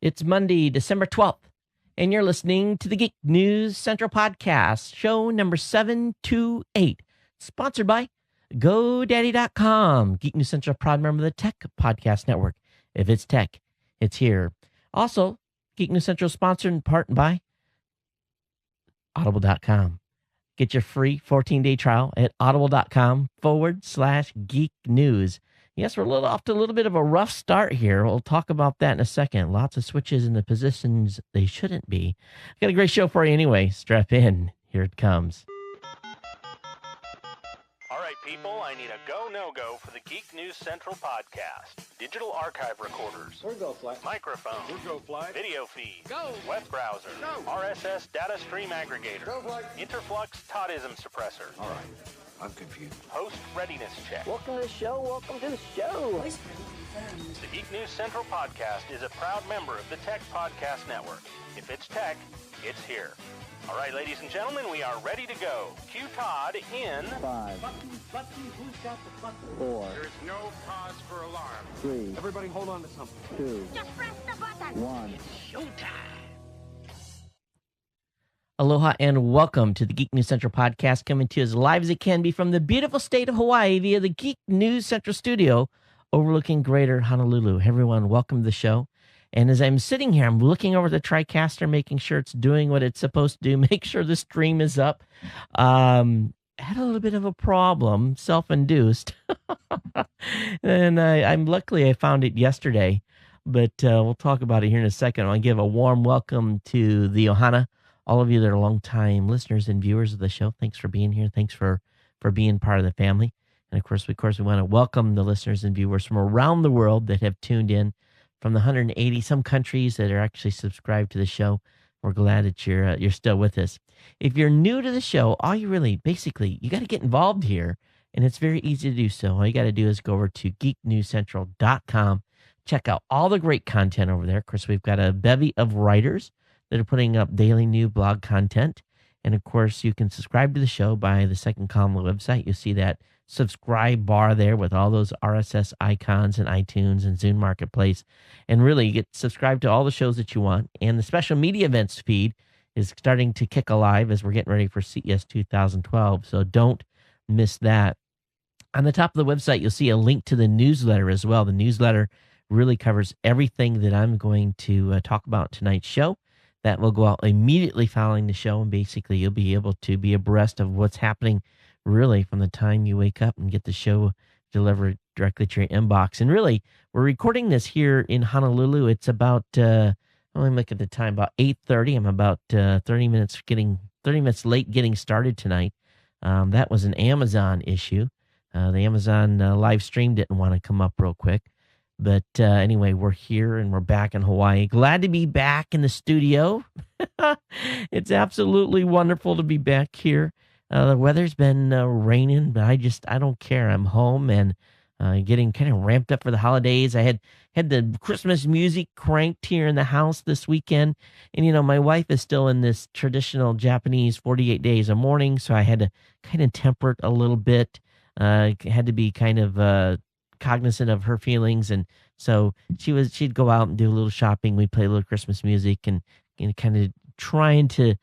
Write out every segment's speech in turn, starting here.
It's Monday, December 12th, and you're listening to the Geek News Central podcast, show number 728, sponsored by GoDaddy.com. Geek News Central, proud member of the Tech Podcast Network. If it's tech, it's here. Also, Geek News Central sponsored in part by Audible.com. Get your free 14-day trial at audible.com/geek news. Yes, we're off to a little bit of a rough start here. We'll talk about that in a second. Lots of switches in the positions they shouldn't be. Got a great show for you anyway. Strap in. Here it comes. All right, people, I need a go, no-go for the Geek News Central podcast. Digital archive recorders. We're go fly. Microphone. We're go fly. Video feed. Go. Web browser. Go. RSS data stream aggregator. Go fly. Interflux Toddism suppressor. All right, I'm confused. Host readiness check. Welcome to the show. Welcome to the show. The Geek News Central podcast is a proud member of the Tech Podcast Network. If it's tech, it's here. All right, ladies and gentlemen, we are ready to go. Cue Todd in 5, Button, who's got the button? 4, There's no cause for alarm. 3, Everybody hold on to something. 2, Just press the button. 1. Aloha and welcome to the Geek News Central podcast, coming to you as live as it can be from the beautiful state of Hawaii via the Geek News Central studio overlooking Greater Honolulu. Hey everyone, welcome to the show. And as I'm sitting here, I'm looking over the TriCaster, making sure it's doing what it's supposed to do, make sure the stream is up. Had a little bit of a problem, self-induced. And I'm luckily I found it yesterday, but we'll talk about it here in a second. I'll give a warm welcome to the Ohana, all of you that are longtime listeners and viewers of the show. Thanks for being here. Thanks for being part of the family. And of course, we want to welcome the listeners and viewers from around the world that have tuned in from the 180 some countries that are actually subscribed to the show. We're glad that you're still with us. If you're new to the show, all you really, basically, you got to get involved here, and it's very easy to do so. All you got to do is go over to geeknewscentral.com, check out all the great content over there. Of course, we've got a bevy of writers that are putting up daily new blog content, and of course, you can subscribe to the show by the second column of the website. You'll see that subscribe bar there with all those RSS icons and iTunes and Zune Marketplace. And really, you get subscribed to all the shows that you want. And the special media events feed is starting to kick alive as we're getting ready for CES 2012. So don't miss that. On the top of the website, you'll see a link to the newsletter as well. The newsletter really covers everything that I'm going to talk about in tonight's show. That will go out immediately following the show. And basically, you'll be able to be abreast of what's happening really from the time you wake up and get the show delivered directly to your inbox. And really, we're recording this here in Honolulu. It's about, let me look at the time, about 8:30. I'm about 30 minutes late getting started tonight. That was an Amazon issue. The Amazon live stream didn't want to come up real quick. But anyway, we're here and we're back in Hawaii. Glad to be back in the studio. It's absolutely wonderful to be back here. The weather's been raining, but I don't care. I'm home and getting kind of ramped up for the holidays. I had the Christmas music cranked here in the house this weekend. And, my wife is still in this traditional Japanese 48 days of mourning, so I had to kind of temper it a little bit. Had to be kind of cognizant of her feelings. And so she'd go out and do a little shopping. We'd play a little Christmas music and kind of trying to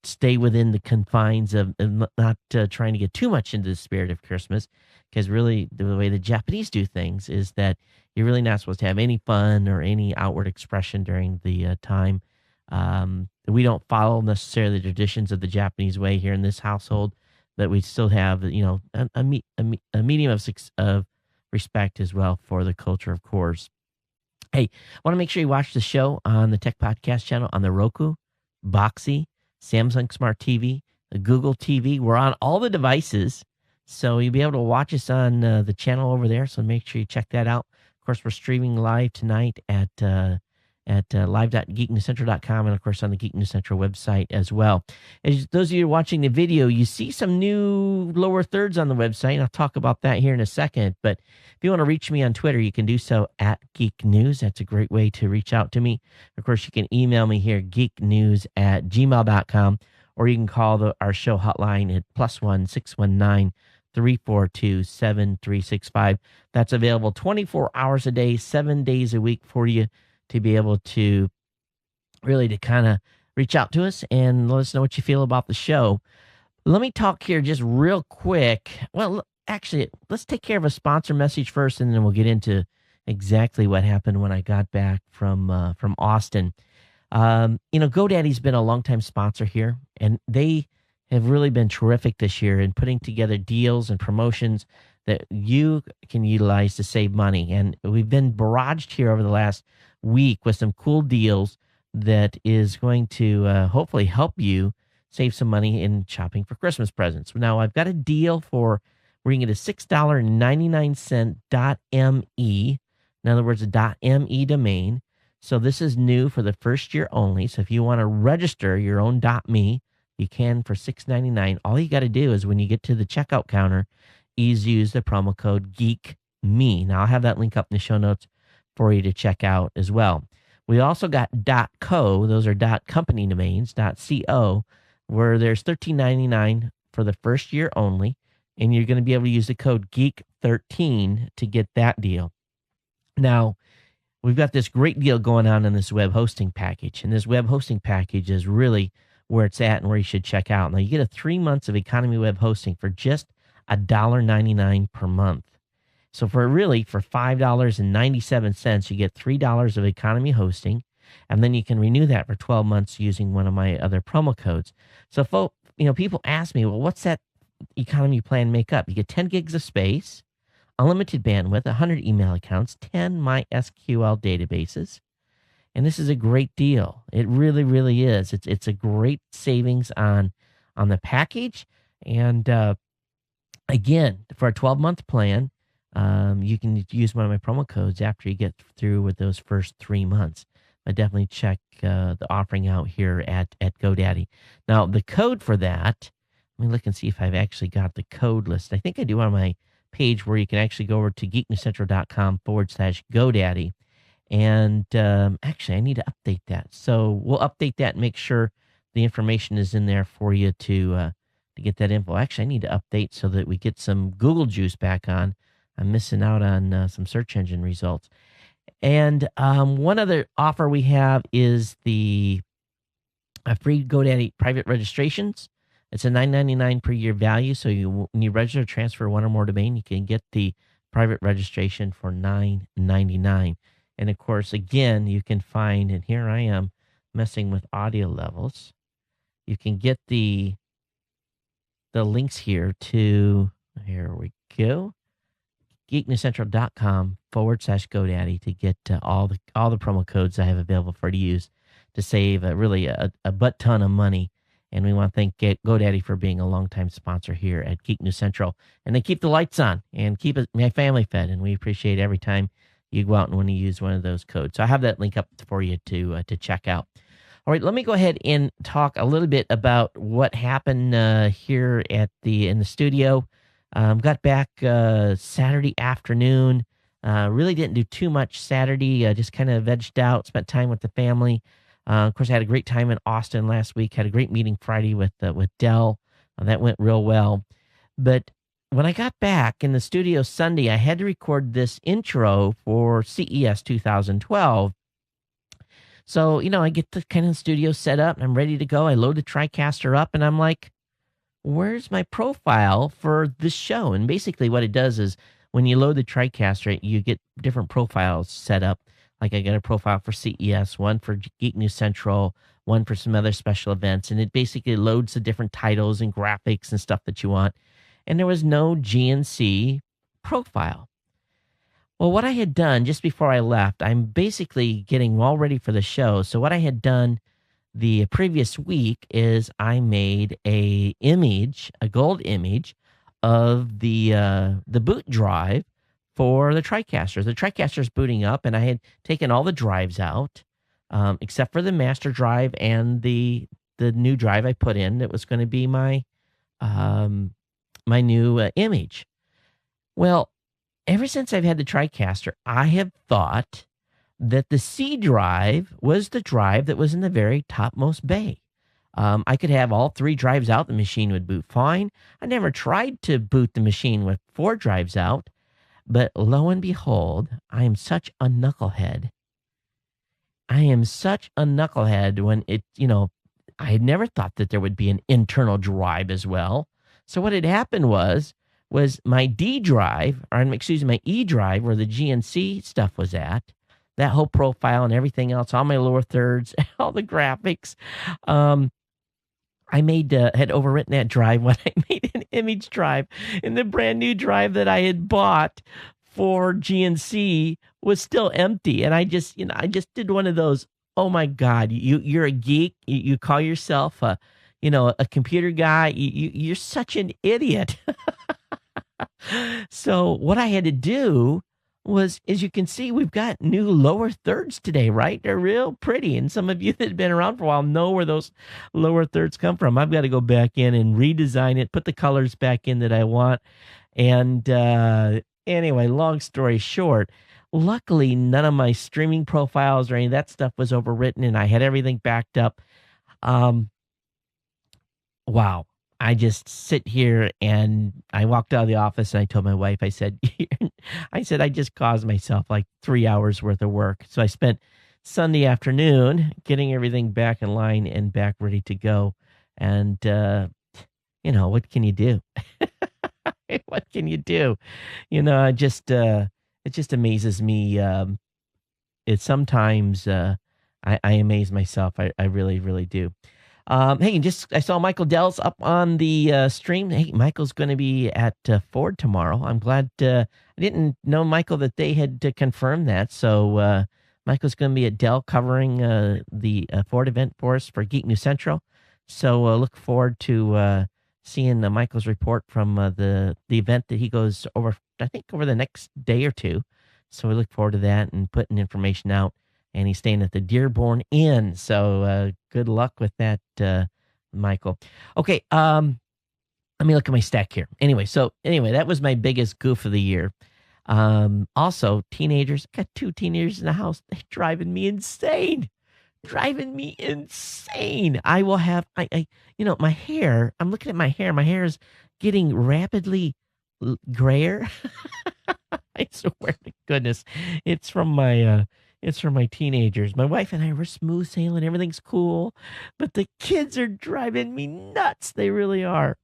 stay within the confines of not trying to get too much into the spirit of Christmas, because really the way the Japanese do things is that you're really not supposed to have any fun or any outward expression during the time. We don't follow necessarily the traditions of the Japanese way here in this household, but we still have a medium of respect as well for the culture, of course. Hey, I want to make sure you watch the show on the Tech Podcast channel on the Roku, Boxy, Samsung Smart TV, the Google TV. We're on all the devices, so you'll be able to watch us on the channel over there, so make sure you check that out. Of course, we're streaming live tonight at live.geeknewscentral.com, and of course on the Geek News Central website as well. As those of you watching the video, you see some new lower thirds on the website, and I'll talk about that here in a second. But if you want to reach me on Twitter, you can do so at Geek News. That's a great way to reach out to me. Of course, you can email me here, geeknews@gmail.com, or you can call our show hotline at +1 619 342-7365. That's available 24 hours a day, 7 days a week for you to be able to really to kind of reach out to us and let us know what you feel about the show. Let me talk here just real quick. Well, actually, let's take care of a sponsor message first, and then we'll get into exactly what happened when I got back from Austin. GoDaddy's been a longtime sponsor here, and they have really been terrific this year in putting together deals and promotions that you can utilize to save money. And we've been barraged here over the last week with some cool deals that is going to hopefully help you save some money in shopping for Christmas presents. Now, I've got a deal for where you can get a $6.99 .me, in other words, a .me domain. So this is new for the first year only. So if you want to register your own .me, you can for $6.99. All you got to do is when you get to the checkout counter, is use the promo code GEEKME. Now, I'll have that link up in the show notes for you to check out as well. We also got .co. Those are .company domains, .co, where there's $13.99 for the first year only. And you're going to be able to use the code GEEK13 to get that deal. Now, we've got this great deal going on in this web hosting package. And this web hosting package is really where it's at and where you should check out. Now, you get a 3 months of economy web hosting for just $1.99 per month. So for $5.97, you get $3 of economy hosting, and then you can renew that for 12 months using one of my other promo codes. So, people ask me, well, what's that economy plan make up? You get 10 gigs of space, unlimited bandwidth, 100 email accounts, 10 MySQL databases, and this is a great deal. It really, really is. It's a great savings on the package, and again, for a 12-month plan, you can use one of my promo codes after you get through with those first 3 months. But definitely check the offering out here at GoDaddy. Now, the code for that, let me look and see if I've actually got the code list. I think I do on my page where you can actually go over to geeknewscentral.com/GoDaddy. And actually, I need to update that. So we'll update that and make sure the information is in there for you to get that info. Actually, I need to update so that we get some Google juice back on. I'm missing out on some search engine results. And one other offer we have is the free GoDaddy private registrations. It's a $9.99 per year value. So when you register or transfer one or more domain, you can get the private registration for $9.99. And of course, again, you can find, and here I am messing with audio levels. You can get the links here to, here we go, geeknewscentral.com/GoDaddy to get all the promo codes I have available for you to use to save really a butt ton of money. And we want to thank GoDaddy for being a longtime sponsor here at Geek News Central. And they keep the lights on and keep my family fed. And we appreciate every time you go out and want to use one of those codes. So I have that link up for you to check out. All right, let me go ahead and talk a little bit about what happened here in the studio. Got back Saturday afternoon. Really didn't do too much Saturday. Just kind of vegged out, spent time with the family. Of course, I had a great time in Austin last week. Had a great meeting Friday with Dell. That went real well. But when I got back in the studio Sunday, I had to record this intro for CES 2012. So, I get the kind of studio set up and I'm ready to go. I load the TriCaster up and I'm like, where's my profile for this show? And basically what it does is when you load the TriCaster, you get different profiles set up. Like I got a profile for CES, one for Geek News Central, one for some other special events. And it basically loads the different titles and graphics and stuff that you want. And there was no GNC profile. Well, what I had done just before I left, I'm basically getting all ready for the show. So what I had done the previous week is I made a gold image of the boot drive for the TriCaster. The TriCaster is booting up, and I had taken all the drives out, except for the master drive and the new drive I put in that was going to be my new image. Well, ever since I've had the TriCaster, I have thought that the C drive was the drive that was in the very topmost bay. I could have all 3 drives out. The machine would boot fine. I never tried to boot the machine with 4 drives out. But lo and behold, I am such a knucklehead. I am such a knucklehead when I had never thought that there would be an internal drive as well. So what had happened was my D drive, or excuse me, my E drive, where the GNC stuff was at, that whole profile and everything else, all my lower thirds, all the graphics. I had overwritten that drive when I made an image drive, and the brand new drive that I had bought for GNC was still empty. And I just did one of those. Oh my God, you're a geek. You call yourself a computer guy. You're such an idiot. So what I had to do was, as you can see, we've got new lower thirds today, right? They're real pretty. And some of you that have been around for a while know where those lower thirds come from. I've got to go back in and redesign it, put the colors back in that I want. And anyway, long story short, luckily none of my streaming profiles or any of that stuff was overwritten, and I had everything backed up. Wow. I just sit here, and I walked out of the office and I told my wife, I said, I just caused myself like 3 hours worth of work. So I spent Sunday afternoon getting everything back in line and back ready to go. And, what can you do? What can you do? It just amazes me. It sometimes, I amaze myself. I really, really do. Hey, I saw Michael Dell's up on the stream. Hey, Michael's going to be at Ford tomorrow. I'm glad. I didn't know, Michael, that they had confirmed that. So Michael's going to be at Dell covering the Ford event for us for Geek News Central. So look forward to seeing Michael's report from the event that he goes over, I think, over the next day or two. So we look forward to that and putting information out. And he's staying at the Dearborn Inn. So good luck with that, Michael. Okay, let me look at my stack here. Anyway, that was my biggest goof of the year. Also, teenagers. I got 2 teenagers in the house. They're driving me insane. I will have, my hair. I'm looking at my hair. My hair is getting rapidly grayer. I swear to goodness, it's from my teenagers. My wife and I were smooth sailing. Everything's cool. But the kids are driving me nuts. They really are.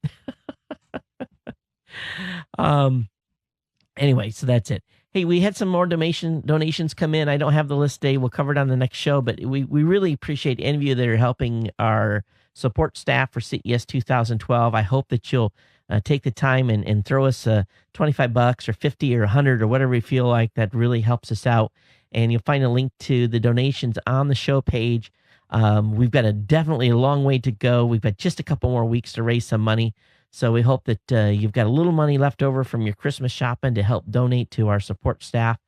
Anyway, so that's it. Hey, we had some more donations come in. I don't have the list today. We'll cover it on the next show. But we really appreciate any of you that are helping our support staff for CES 2012. I hope that you'll take the time and throw us $25 or 50 or 100 or whatever you feel like. That really helps us out. And you'll find a link to the donations on the show page. We've got definitely a long way to go. We've got just a couple more weeks to raise some money. So we hope that you've got a little money left over from your Christmas shopping to help donate to our support staff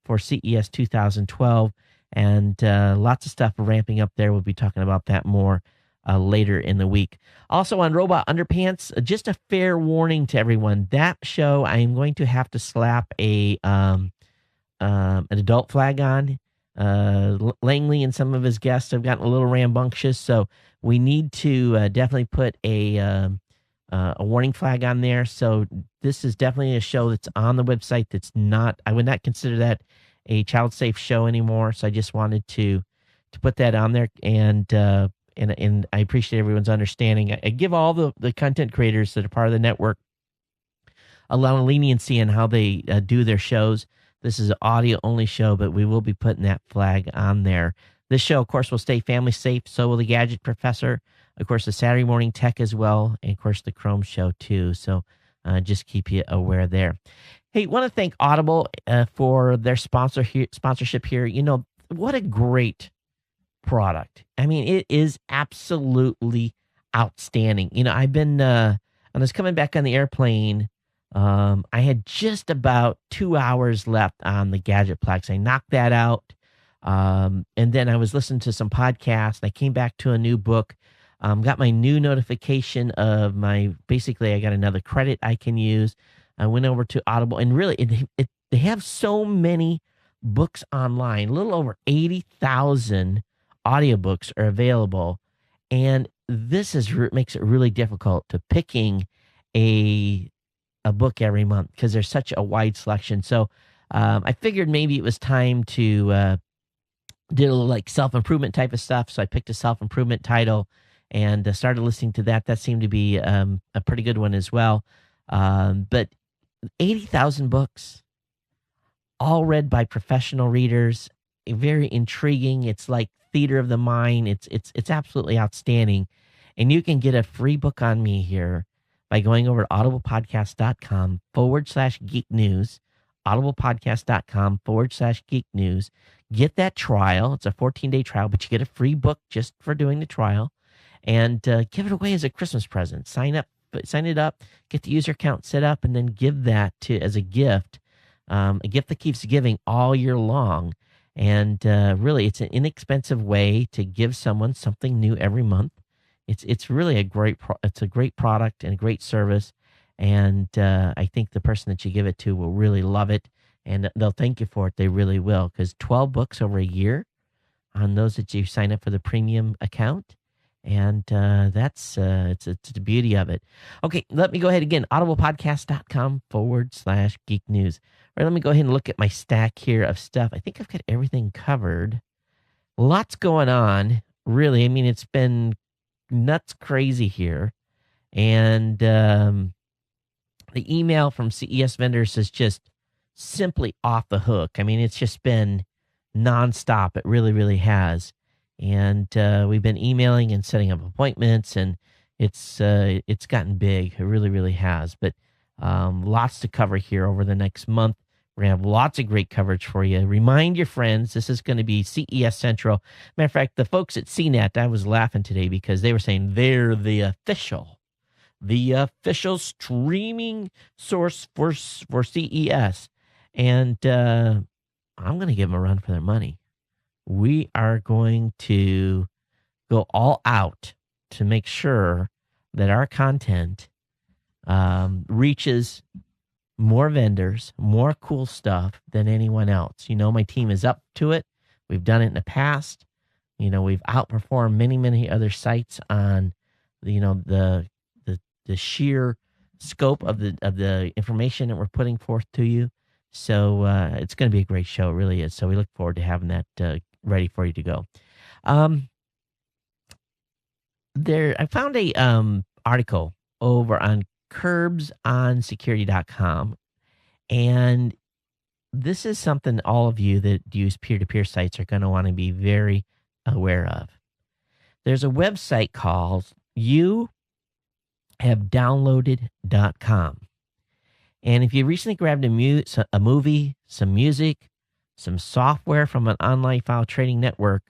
for CES 2012. And lots of stuff ramping up there. We'll be talking about that more later in the week. Also on Robot Underpants, just a fair warning to everyone. That show, I am going to have to slap an adult flag on. Langley and some of his guests have gotten a little rambunctious, so we need to definitely put a warning flag on there. So this is definitely a show that's on the website. That's not. I would not consider that a child safe show anymore. So I just wanted to put that on there, and I appreciate everyone's understanding. I give all the content creators that are part of the network a lot of leniency in how they do their shows. This is an audio-only show, but we will be putting that flag on there. This show, of course, will stay family safe. So will the Gadget Professor. Of course, the Saturday Morning Tech as well. And, of course, the Chrome Show, too. So just keep you aware there. Hey, want to thank Audible for their sponsorship here. What a great product. I mean, it is absolutely outstanding. I was coming back on the airplane. I had just about 2 hours left on the Gadgetplex. I knocked that out. And then I was listening to some podcasts. I came back to a new book. Got my new notification of basically I got another credit I can use. I went over to Audible, and really they have so many books online. A little over 80,000 audiobooks are available. And this makes it really difficult to picking a book every month because there's such a wide selection. So I figured maybe it was time to did a little like self-improvement type of stuff. So I picked a self-improvement title and started listening to that. That seemed to be a pretty good one as well. But 80,000 books, all read by professional readers, very intriguing. It's like theater of the mind. It's absolutely outstanding. And you can get a free book on me here by going over to audiblepodcast.com/geek news, audiblepodcast.com/geek news. Get that trial. It's a 14-day trial, but you get a free book just for doing the trial, and give it away as a Christmas present. Sign it up, get the user account set up, and then give that as a gift that keeps giving all year long. And really, it's an inexpensive way to give someone something new every month. It's really a great product and a great service, and I think the person that you give it to will really love it, and they'll thank you for it. They really will, because 12 books over a year on those that you sign up for the premium account, and that's it's the beauty of it. Okay, let me go ahead again. audiblepodcast.com/geek news. All right, let me go ahead and look at my stack here of stuff. I think I've got everything covered. Lots going on, really. I mean, it's been nuts crazy here. And the email from CES vendors is just simply off the hook. I mean, it's just been nonstop. It really, really has. And we've been emailing and setting up appointments, and it's gotten big. It really, really has. But lots to cover here over the next month. We're going to have lots of great coverage for you. Remind your friends, this is going to be CES Central. Matter of fact, the folks at CNET, I was laughing today because they were saying they're the official streaming source for CES. And I'm going to give them a run for their money. We are going to go all out to make sure that our content reaches more vendors, more cool stuff than anyone else. You know, my team is up to it. We've done it in the past. You know, we've outperformed many, many other sites on, you know, the sheer scope of the information that we're putting forth to you. So it's going to be a great show. It really is. So we look forward to having that ready for you to go. I found a article over on curbsonsecurity.com, and this is something all of you that use peer-to-peer sites are going to want to be very aware of. There's a website called youhavedownloaded.com, and if you recently grabbed a movie, some music, some software from an online file trading network,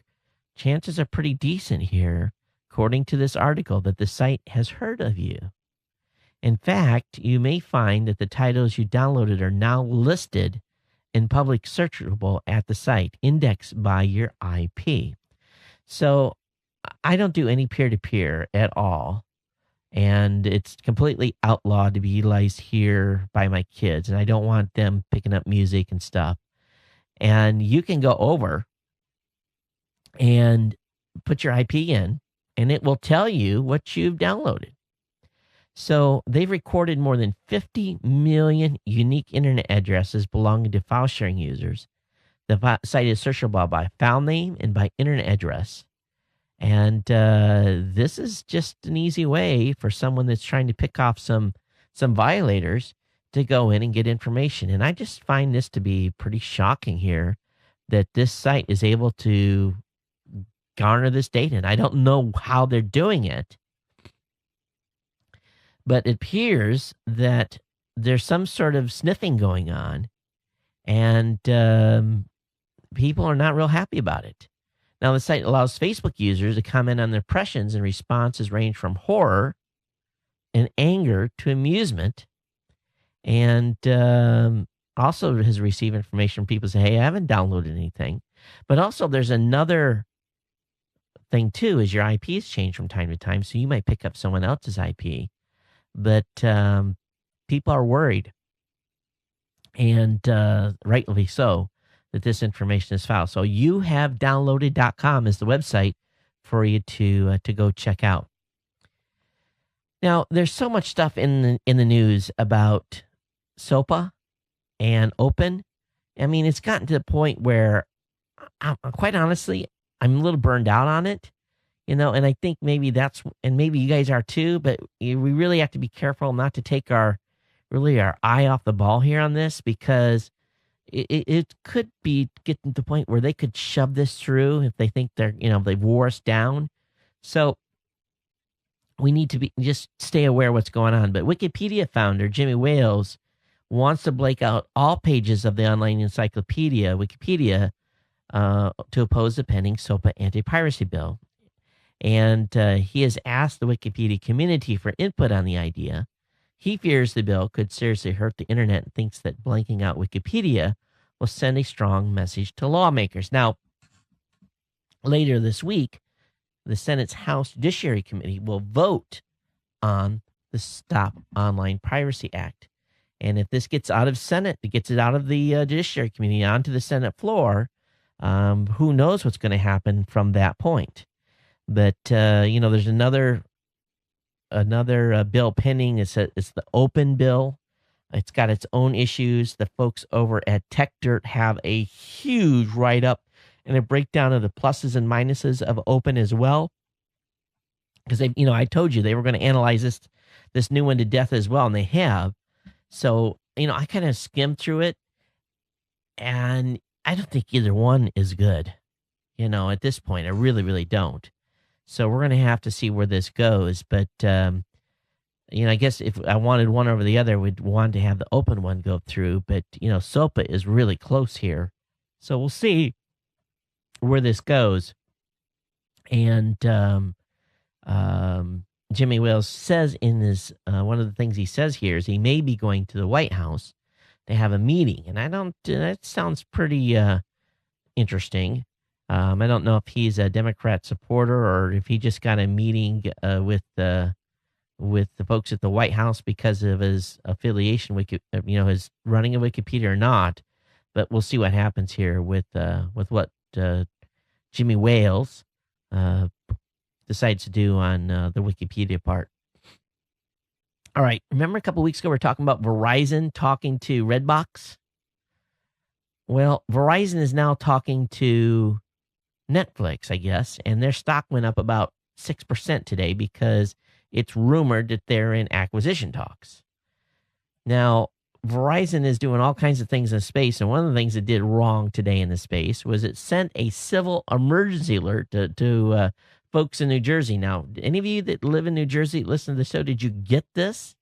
chances are pretty decent here, according to this article, that the site has heard of you. In fact, you may find that the titles you downloaded are now listed in public searchable at the site, indexed by your IP. So I don't do any peer-to-peer at all, and it's completely outlawed to be utilized here by my kids, and I don't want them picking up music and stuff. And you can go over and put your IP in, and it will tell you what you've downloaded. So they've recorded more than 50 million unique internet addresses belonging to file sharing users. The site is searchable by file name and by internet address. And this is just an easy way for someone that's trying to pick off some violators to go in and get information. And I just find this to be pretty shocking here, that this site is able to garner this data. And I don't know how they're doing it, but it appears that there's some sort of sniffing going on, and people are not real happy about it. Now, the site allows Facebook users to comment on their impressions, and responses range from horror and anger to amusement. And also has received information from people say, hey, I haven't downloaded anything. But also there's another thing, too, is your IP has changed from time to time, so you might pick up someone else's IP. But people are worried, and rightly so, that this information is foul. So youhavedownloaded.com is the website for you to go check out. Now, there's so much stuff in the news about SOPA and Open. I mean, it's gotten to the point where quite honestly, I'm a little burned out on it, and I think maybe and maybe you guys are too, but we really have to be careful not to take our eye off the ball here on this, because it could be getting to the point where they could shove this through if they think they've wore us down. So we need to just stay aware of what's going on. But Wikipedia founder Jimmy Wales wants to blank out all pages of the online encyclopedia, Wikipedia, to oppose the pending SOPA anti-piracy bill. And he has asked the Wikipedia community for input on the idea. He fears the bill could seriously hurt the internet and thinks that blanking out Wikipedia will send a strong message to lawmakers. Now, later this week, the Senate's House Judiciary Committee will vote on the Stop Online Piracy Act. And if this gets out of Senate, it gets it out of the Judiciary Committee onto the Senate floor, who knows what's going to happen from that point. But, there's another bill pending. It's the open bill. It's got its own issues. The folks over at Tech Dirt have a huge write-up and a breakdown of the pluses and minuses of open as well. Because I told you they were going to analyze this new one to death as well, and they have. So, I kind of skimmed through it, and I don't think either one is good. At this point, I really, really don't. So we're going to have to see where this goes. But, I guess if I wanted one over the other, we'd want to have the open one go through. But, SOPA is really close here. So we'll see where this goes. And Jimmy Wales says in this, one of the things he says here is he may be going to the White House to have a meeting. And that sounds pretty interesting. I don't know if he's a Democrat supporter or if he just got a meeting with the folks at the White House because of his affiliation with, his running of Wikipedia or not. But we'll see what happens here with what Jimmy Wales decides to do on the Wikipedia part. All right. Remember a couple weeks ago we were talking about Verizon talking to Redbox? Well, Verizon is now talking to Netflix, I guess, and their stock went up about 6% today because it's rumored that they're in acquisition talks. Now, Verizon is doing all kinds of things in space, and one of the things it did wrong today in the space was it sent a civil emergency alert to folks in New Jersey. Now, any of you that live in New Jersey, listen to the show, did you get this?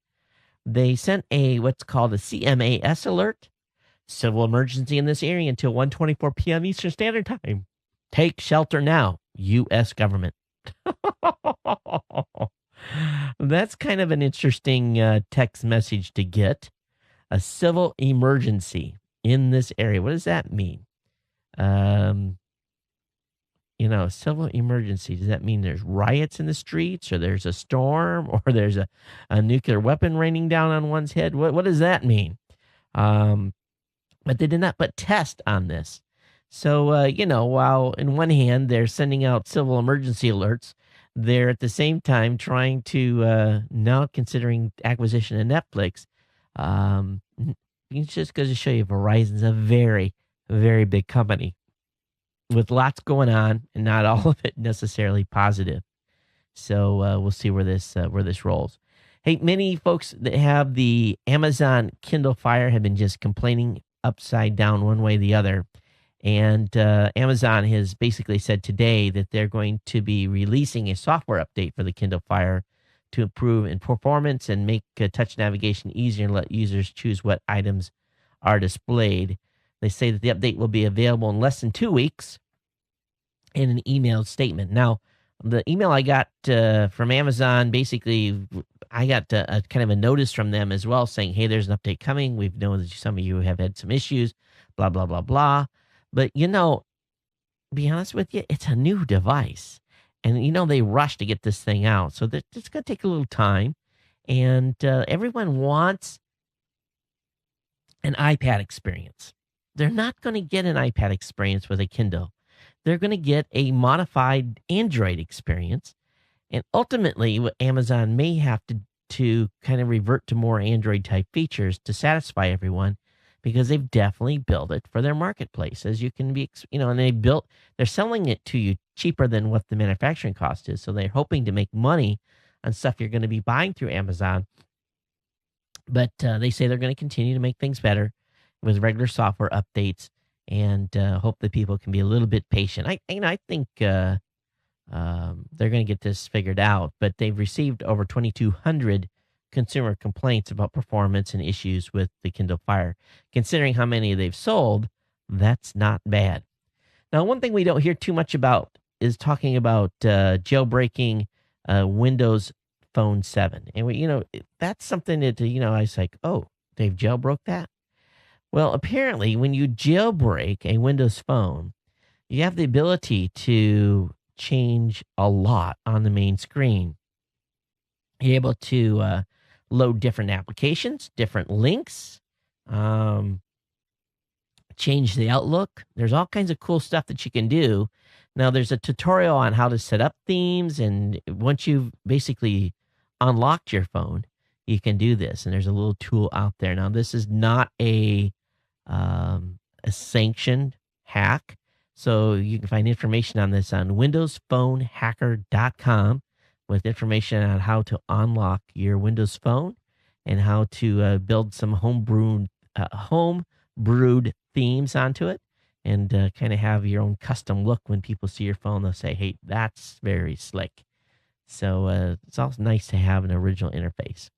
They sent what's called a CMAS alert, civil emergency in this area until 1:24 p.m. Eastern Standard Time. Take shelter now, U.S. government. That's kind of an interesting text message to get. A civil emergency in this area. What does that mean? Civil emergency. Does that mean there's riots in the streets, or there's a storm, or there's a nuclear weapon raining down on one's head? What does that mean? But they did not put test on this. So, while in one hand they're sending out civil emergency alerts, they're at the same time trying to, now considering acquisition of Netflix. It's just goes to show you Verizon's a very, very big company with lots going on and not all of it necessarily positive. So we'll see where this rolls. Hey, many folks that have the Amazon Kindle Fire have been just complaining upside down one way or the other. And Amazon has basically said today that they're going to be releasing a software update for the Kindle Fire to improve in performance and make touch navigation easier and let users choose what items are displayed. They say that the update will be available in less than 2 weeks in an emailed statement. Now, the email I got from Amazon, basically, I got a kind of a notice from them as well saying, hey, there's an update coming. We've known that some of you have had some issues, blah, blah, blah, blah. But, be honest with you, it's a new device. And, they rush to get this thing out. So it's going to take a little time. And everyone wants an iPad experience. They're not going to get an iPad experience with a Kindle. They're going to get a modified Android experience. And ultimately, what Amazon may have to kind of revert to more Android-type features to satisfy everyone. because they've definitely built it for their marketplace, as you can be, and they're selling it to you cheaper than what the manufacturing cost is. So they're hoping to make money on stuff you're going to be buying through Amazon. But they say they're going to continue to make things better with regular software updates, and hope that people can be a little bit patient. I think they're going to get this figured out, but they've received over 2,200 consumer complaints about performance and issues with the Kindle Fire. Considering how many they've sold, that's not bad. Now, one thing we don't hear too much about is talking about jailbreaking Windows Phone 7. And that's something that, I was like, oh, they've jailbroke that? Well, apparently when you jailbreak a Windows Phone, you have the ability to change a lot on the main screen. You're able to load different applications, different links, change the outlook. There's all kinds of cool stuff that you can do. Now, there's a tutorial on how to set up themes, and once you've basically unlocked your phone, you can do this. And there's a little tool out there. Now, this is not a sanctioned hack, so you can find information on this on windowsphonehacker.com with information on how to unlock your Windows Phone and how to build some home brewed themes onto it, and kind of have your own custom look. When people see your phone, they'll say, hey, that's very slick. So it's also nice to have an original interface.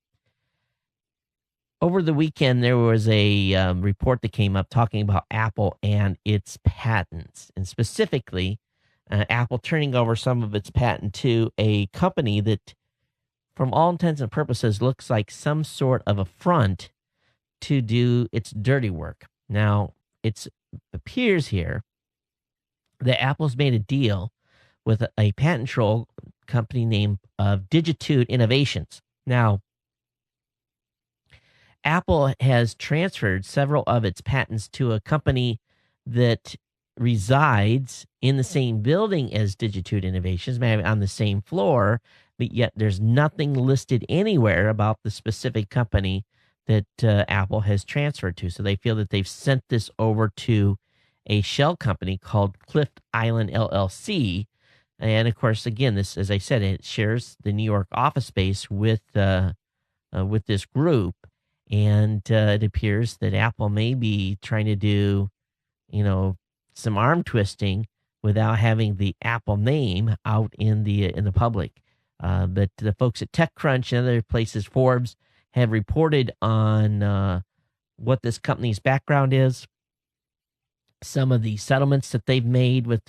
Over the weekend, there was a report that came up talking about Apple and its patents, and specifically Apple turning over some of its patent to a company that, from all intents and purposes, looks like some sort of a front to do its dirty work. Now, it appears here that Apple's made a deal with a patent troll company named Digitude Innovations. Now, Apple has transferred several of its patents to a company that resides in the same building as Digitude Innovations, maybe on the same floor, but yet there's nothing listed anywhere about the specific company that Apple has transferred to. So they feel that they've sent this over to a shell company called Cliff Island LLC. And of course, again, this, as I said, it shares the New York office space with this group. And it appears that Apple may be trying to do, some arm twisting without having the Apple name out in the public. But the folks at TechCrunch and other places, Forbes, have reported on what this company's background is, some of the settlements that they've made with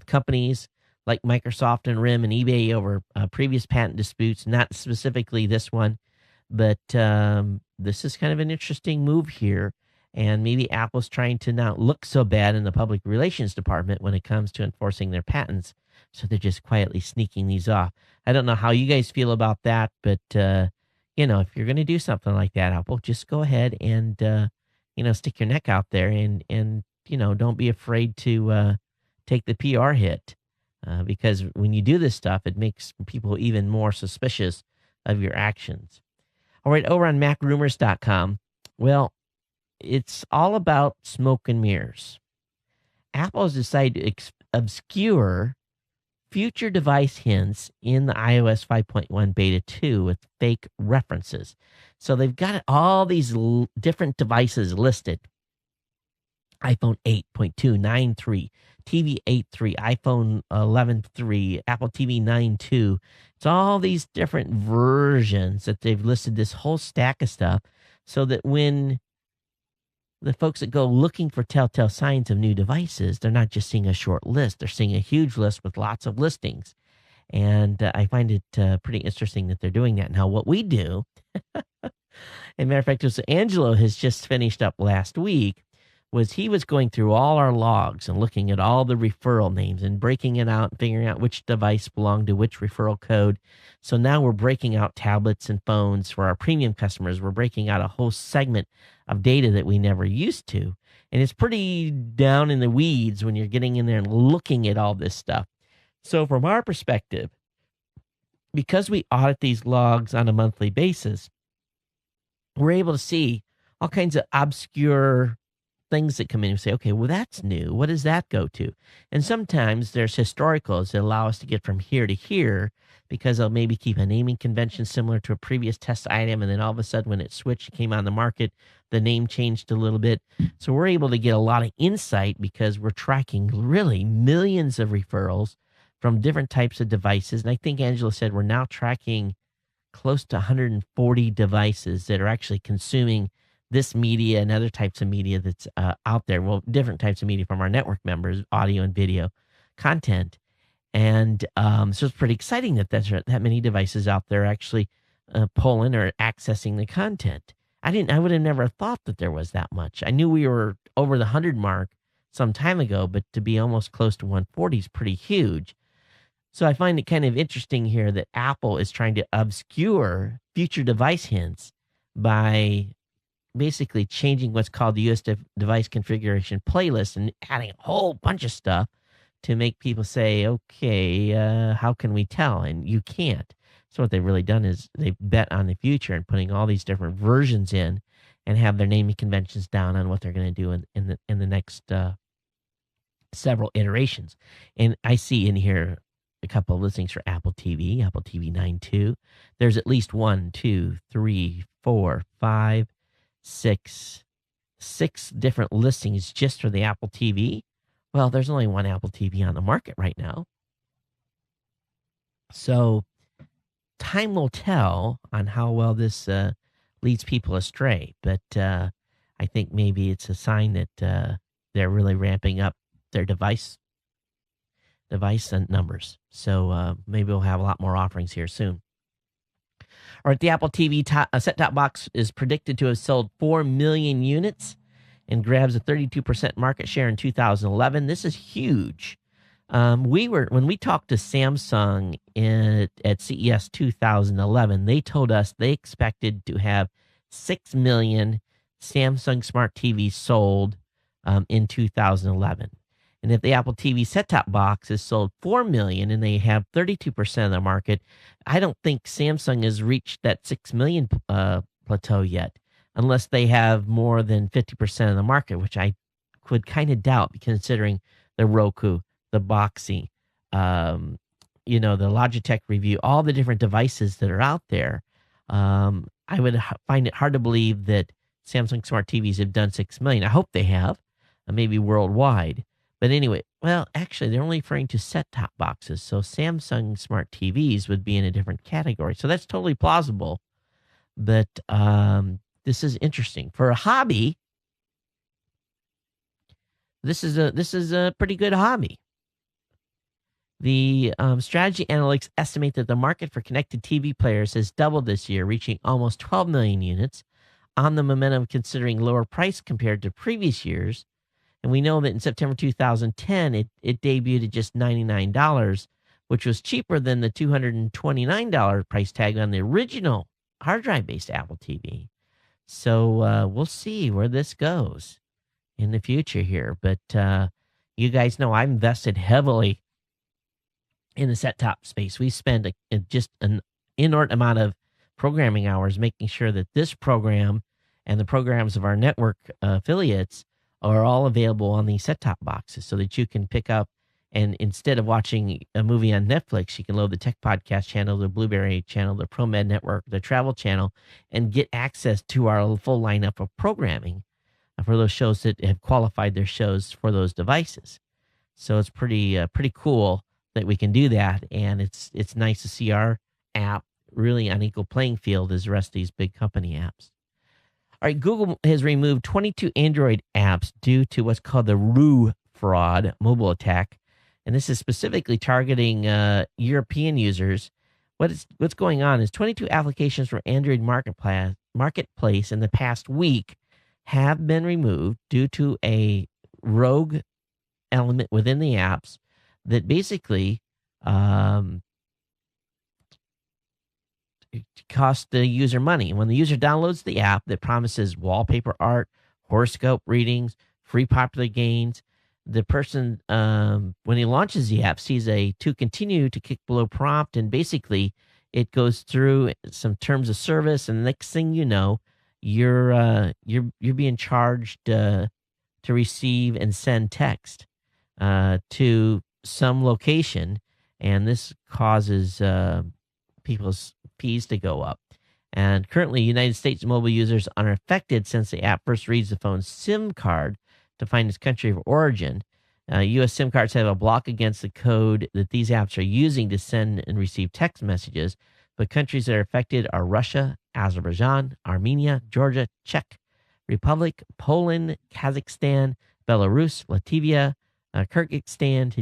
companies like Microsoft and RIM and eBay over previous patent disputes, not specifically this one, but this is kind of an interesting move here. And maybe Apple's trying to not look so bad in the public relations department when it comes to enforcing their patents. So they're just quietly sneaking these off. I don't know how you guys feel about that, but, if you're going to do something like that, Apple, just go ahead and, stick your neck out there and don't be afraid to take the PR hit. Because when you do this stuff, it makes people even more suspicious of your actions. All right, over on MacRumors.com, well, it's all about smoke and mirrors. Apple has decided to obscure future device hints in the iOS 5.1 Beta 2 with fake references. So they've got all these different devices listed. iPhone 8.2, 9.3, TV 8.3, iPhone 11.3, Apple TV 9.2. It's all these different versions that they've listed, this whole stack of stuff, so that when the folks that go looking for telltale signs of new devices, they're not just seeing a short list. They're seeing a huge list with lots of listings. And I find it pretty interesting that they're doing that. Now, what we do, as a matter of fact, Angelo has just finished up last week, was he was going through all our logs and looking at all the referral names and breaking it out and figuring out which device belonged to which referral code. So now we're breaking out tablets and phones for our premium customers. We're breaking out a whole segment of data that we never used to. And it's pretty down in the weeds when you're getting in there and looking at all this stuff. So from our perspective, because we audit these logs on a monthly basis, we're able to see all kinds of obscure things that come in and say, okay, well, that's new. What does that go to? And sometimes there's historicals that allow us to get from here to here because they'll maybe keep a naming convention similar to a previous test item. And then all of a sudden, when it switched, it came on the market, the name changed a little bit. So we're able to get a lot of insight because we're tracking really millions of referrals from different types of devices. And I think Angela said we're now tracking close to 140 devices that are actually consuming this media and other types of media that's out there. Well, different types of media from our network members, audio and video content. And so it's pretty exciting that there's that many devices out there actually pulling or accessing the content. I would have never thought that there was that much. I knew we were over the 100 mark some time ago, but to be almost close to 140 is pretty huge. So I find it kind of interesting here that Apple is trying to obscure future device hints by basically changing what's called the US device configuration playlist and adding a whole bunch of stuff to make people say, okay, how can we tell? And you can't. So what they've really done is they've bet on the future and putting all these different versions in and have their naming conventions down on what they're going to do in the next several iterations. And I see in here a couple of listings for Apple TV 9 2. There's at least 1, 2, 3, 4, 5, 6 different listings just for the Apple TV. Well, there's only one Apple TV on the market right now. So time will tell on how well this leads people astray. But I think maybe it's a sign that they're really ramping up their device and numbers. So maybe we'll have a lot more offerings here soon. All right, the Apple TV set-top box is predicted to have sold 4 million units and grabs a 32% market share in 2011. This is huge. When we talked to Samsung at CES 2011, they told us they expected to have 6 million Samsung Smart TVs sold in 2011. And if the Apple TV set-top box has sold 4 million and they have 32% of the market, I don't think Samsung has reached that 6 million plateau yet, unless they have more than 50% of the market, which I could kind of doubt, considering the Roku, the Boxy, the Logitech Review, all the different devices that are out there. I would find it hard to believe that Samsung Smart TVs have done 6 million. I hope they have, maybe worldwide. But anyway, well, actually, they're only referring to set-top boxes. So Samsung Smart TVs would be in a different category. So that's totally plausible. But this is interesting. For a hobby, this is a pretty good hobby. The Strategy Analytics estimate that the market for connected TV players has doubled this year, reaching almost 12 million units on the momentum considering lower price compared to previous years. And we know that in September 2010, it debuted at just $99, which was cheaper than the $229 price tag on the original hard drive-based Apple TV. So we'll see where this goes in the future here. But you guys know I've invested heavily in the set-top space. We spend just an inordinate amount of programming hours making sure that this program and the programs of our network affiliates are all available on these set-top boxes so that you can pick up, and instead of watching a movie on Netflix, you can load the Tech Podcast channel, the Blueberry channel, the ProMed Network, the Travel channel, and get access to our full lineup of programming for those shows that have qualified their shows for those devices. So it's pretty cool that we can do that, and it's nice to see our app really on equal playing field as the rest of these big company apps. All right, Google has removed 22 Android apps due to what's called the Roo fraud mobile attack, and this is specifically targeting European users. What's going on is 22 applications from Android Marketplace in the past week have been removed due to a rogue element within the apps that basically cost the user money. When the user downloads the app that promises wallpaper art, horoscope readings, free popular games, the person, when he launches the app, sees a "to continue" to kick below prompt, and basically it goes through some terms of service, and the next thing you know, you're being charged to receive and send text to some location, and this causes people's fees to go up. And currently, United States mobile users are affected since the app first reads the phone's SIM card to find its country of origin. U.S. SIM cards have a block against the code that these apps are using to send and receive text messages, but countries that are affected are Russia, Azerbaijan, Armenia, Georgia, Czech Republic, Poland, Kazakhstan, Belarus, Latvia, Kyrgyzstan,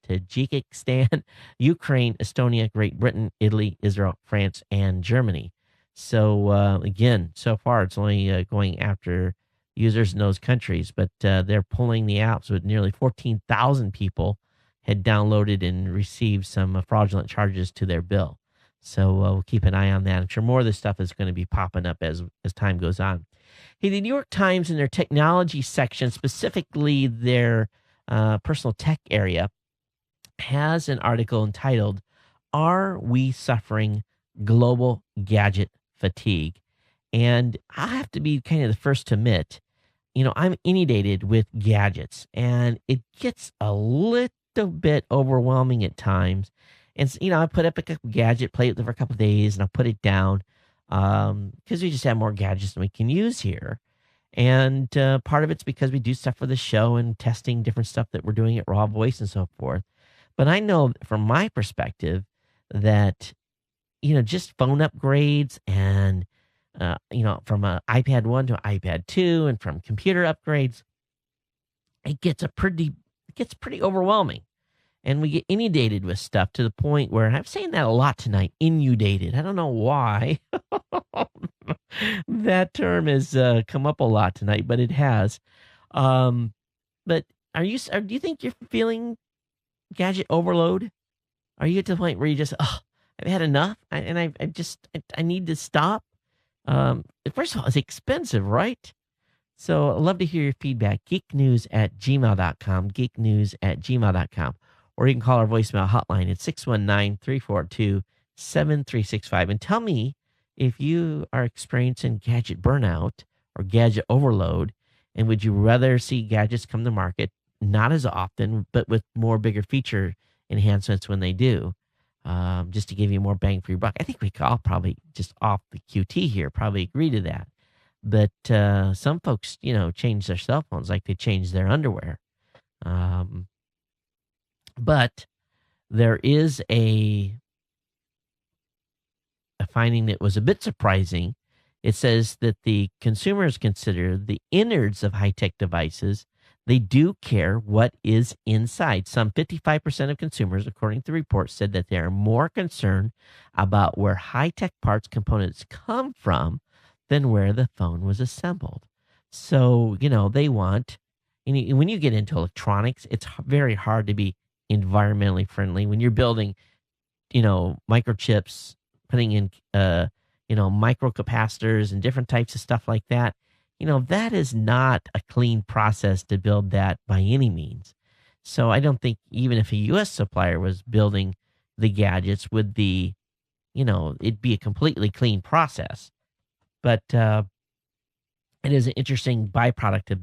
Tajikistan, Ukraine, Estonia, Great Britain, Italy, Israel, France, and Germany. So again, so far it's only going after users in those countries, but they're pulling the apps with nearly 14,000 people had downloaded and received some fraudulent charges to their bill. So we'll keep an eye on that. I'm sure more of this stuff is going to be popping up as time goes on. Hey, the New York Times in their technology section, specifically their personal tech area, has an article entitled, "Are We Suffering Global Gadget Fatigue?" And I have to be kind of the first to admit, I'm inundated with gadgets, and it gets a little bit overwhelming at times. And, I put up a gadget, play with it for a couple of days, and I'll put it down because we just have more gadgets than we can use here. And part of it's because we do stuff for the show and testing different stuff that we're doing at Raw Voice and so forth. But I know from my perspective that, just phone upgrades and, from an iPad 1 to an iPad 2 and from computer upgrades, it gets pretty overwhelming. And we get inundated with stuff to the point where, and I'm saying that a lot tonight, inundated. I don't know why that term has come up a lot tonight, but it has. But do you think you're feeling gadget overload? Are you at the point where you just, I've had enough I need to stop? First of all, it's expensive, right? So I'd love to hear your feedback. geeknews@gmail.com, geeknews@gmail.com. Or you can call our voicemail hotline at 619-342-7365 and tell me if you are experiencing gadget burnout or gadget overload, and would you rather see gadgets come to market not as often, but with more bigger feature enhancements when they do, just to give you more bang for your buck. I think we could all probably, just off the QT here, probably agree to that. But some folks, change their cell phones like they change their underwear. But there is a finding that was a bit surprising. It says that the consumers consider the innards of high-tech devices. They do care what is inside. Some 55% of consumers, according to the report, said that they are more concerned about where high-tech parts components come from than where the phone was assembled. So, they want, when you get into electronics, it's very hard to be environmentally friendly when you're building, microchips, putting in, microcapacitors and different types of stuff like that. That is not a clean process to build that by any means. So I don't think even if a U.S. supplier was building the gadgets, would the, it'd be a completely clean process. But it is an interesting byproduct of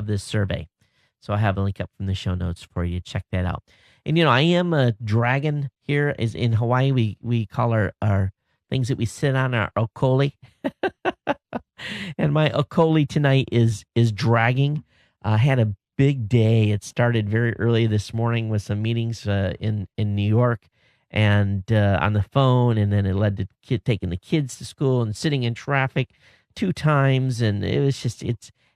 this survey. So I have a link up from the show notes for you to check that out. And, I am a dragon here. Is in Hawaii, we call our things that we sit on our okoli. And my okoli tonight is dragging. I had a big day. It started very early this morning with some meetings in New York and on the phone. And then it led to taking the kids to school and sitting in traffic 2 times. And it was just,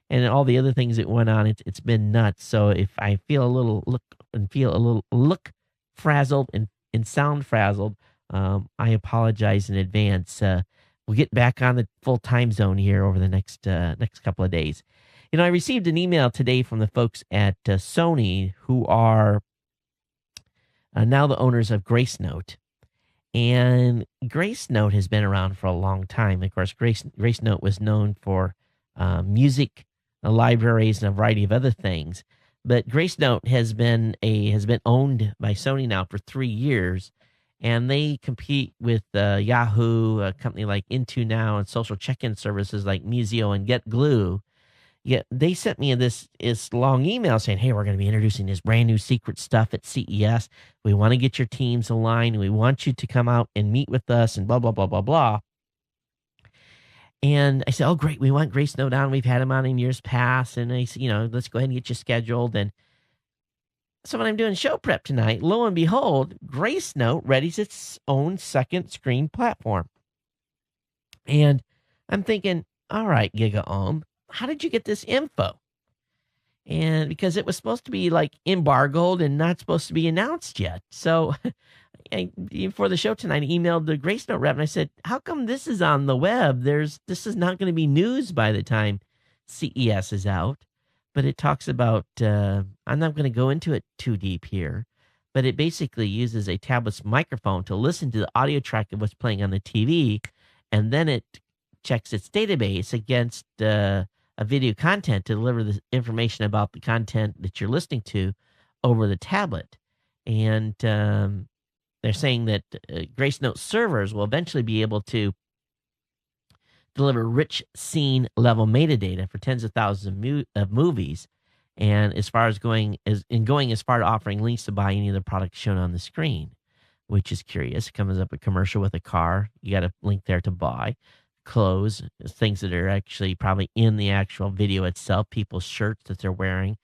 and all the other things that went on, it's been nuts. So if I feel a little look frazzled and sound frazzled, I apologize in advance. We'll get back on the full time zone here over the next couple of days. I received an email today from the folks at Sony, who are now the owners of Grace Note. And Grace Note has been around for a long time. Of course, Grace Note was known for music libraries and a variety of other things. But Grace Note has been owned by Sony now for 3 years, and they compete with Yahoo, a company like Into Now, and social check-in services like Mezio and GetGlue. Yet they sent me this long email saying, "Hey, we're going to be introducing this brand new secret stuff at CES. We want to get your teams aligned. We want you to come out and meet with us," and blah blah blah blah blah. And I said, "Oh, great. We want Grace Note on. We've had him on in years past." And I said, let's go ahead and get you scheduled. And so when I'm doing show prep tonight, lo and behold, Grace Note readies its own second screen platform. And I'm thinking, all right, Giga how did you get this info? And because it was supposed to be like embargoed and not supposed to be announced yet. So for the show tonight, I emailed the Grace Note rep and I said, how come this is on the web? This is not going to be news by the time CES is out. But it talks about, I'm not going to go into it too deep here, but it basically uses a tablet's microphone to listen to the audio track of what's playing on the TV, and then it checks its database against a video content to deliver the information about the content that you're listening to over the tablet. And they're saying that Grace Note servers will eventually be able to deliver rich scene level metadata for tens of thousands of movies, and going as far to offering links to buy any of the products shown on the screen, which is curious. It comes up a commercial with a car. You got a link there to buy clothes, things that are actually probably in the actual video itself, people's shirts that they're wearing,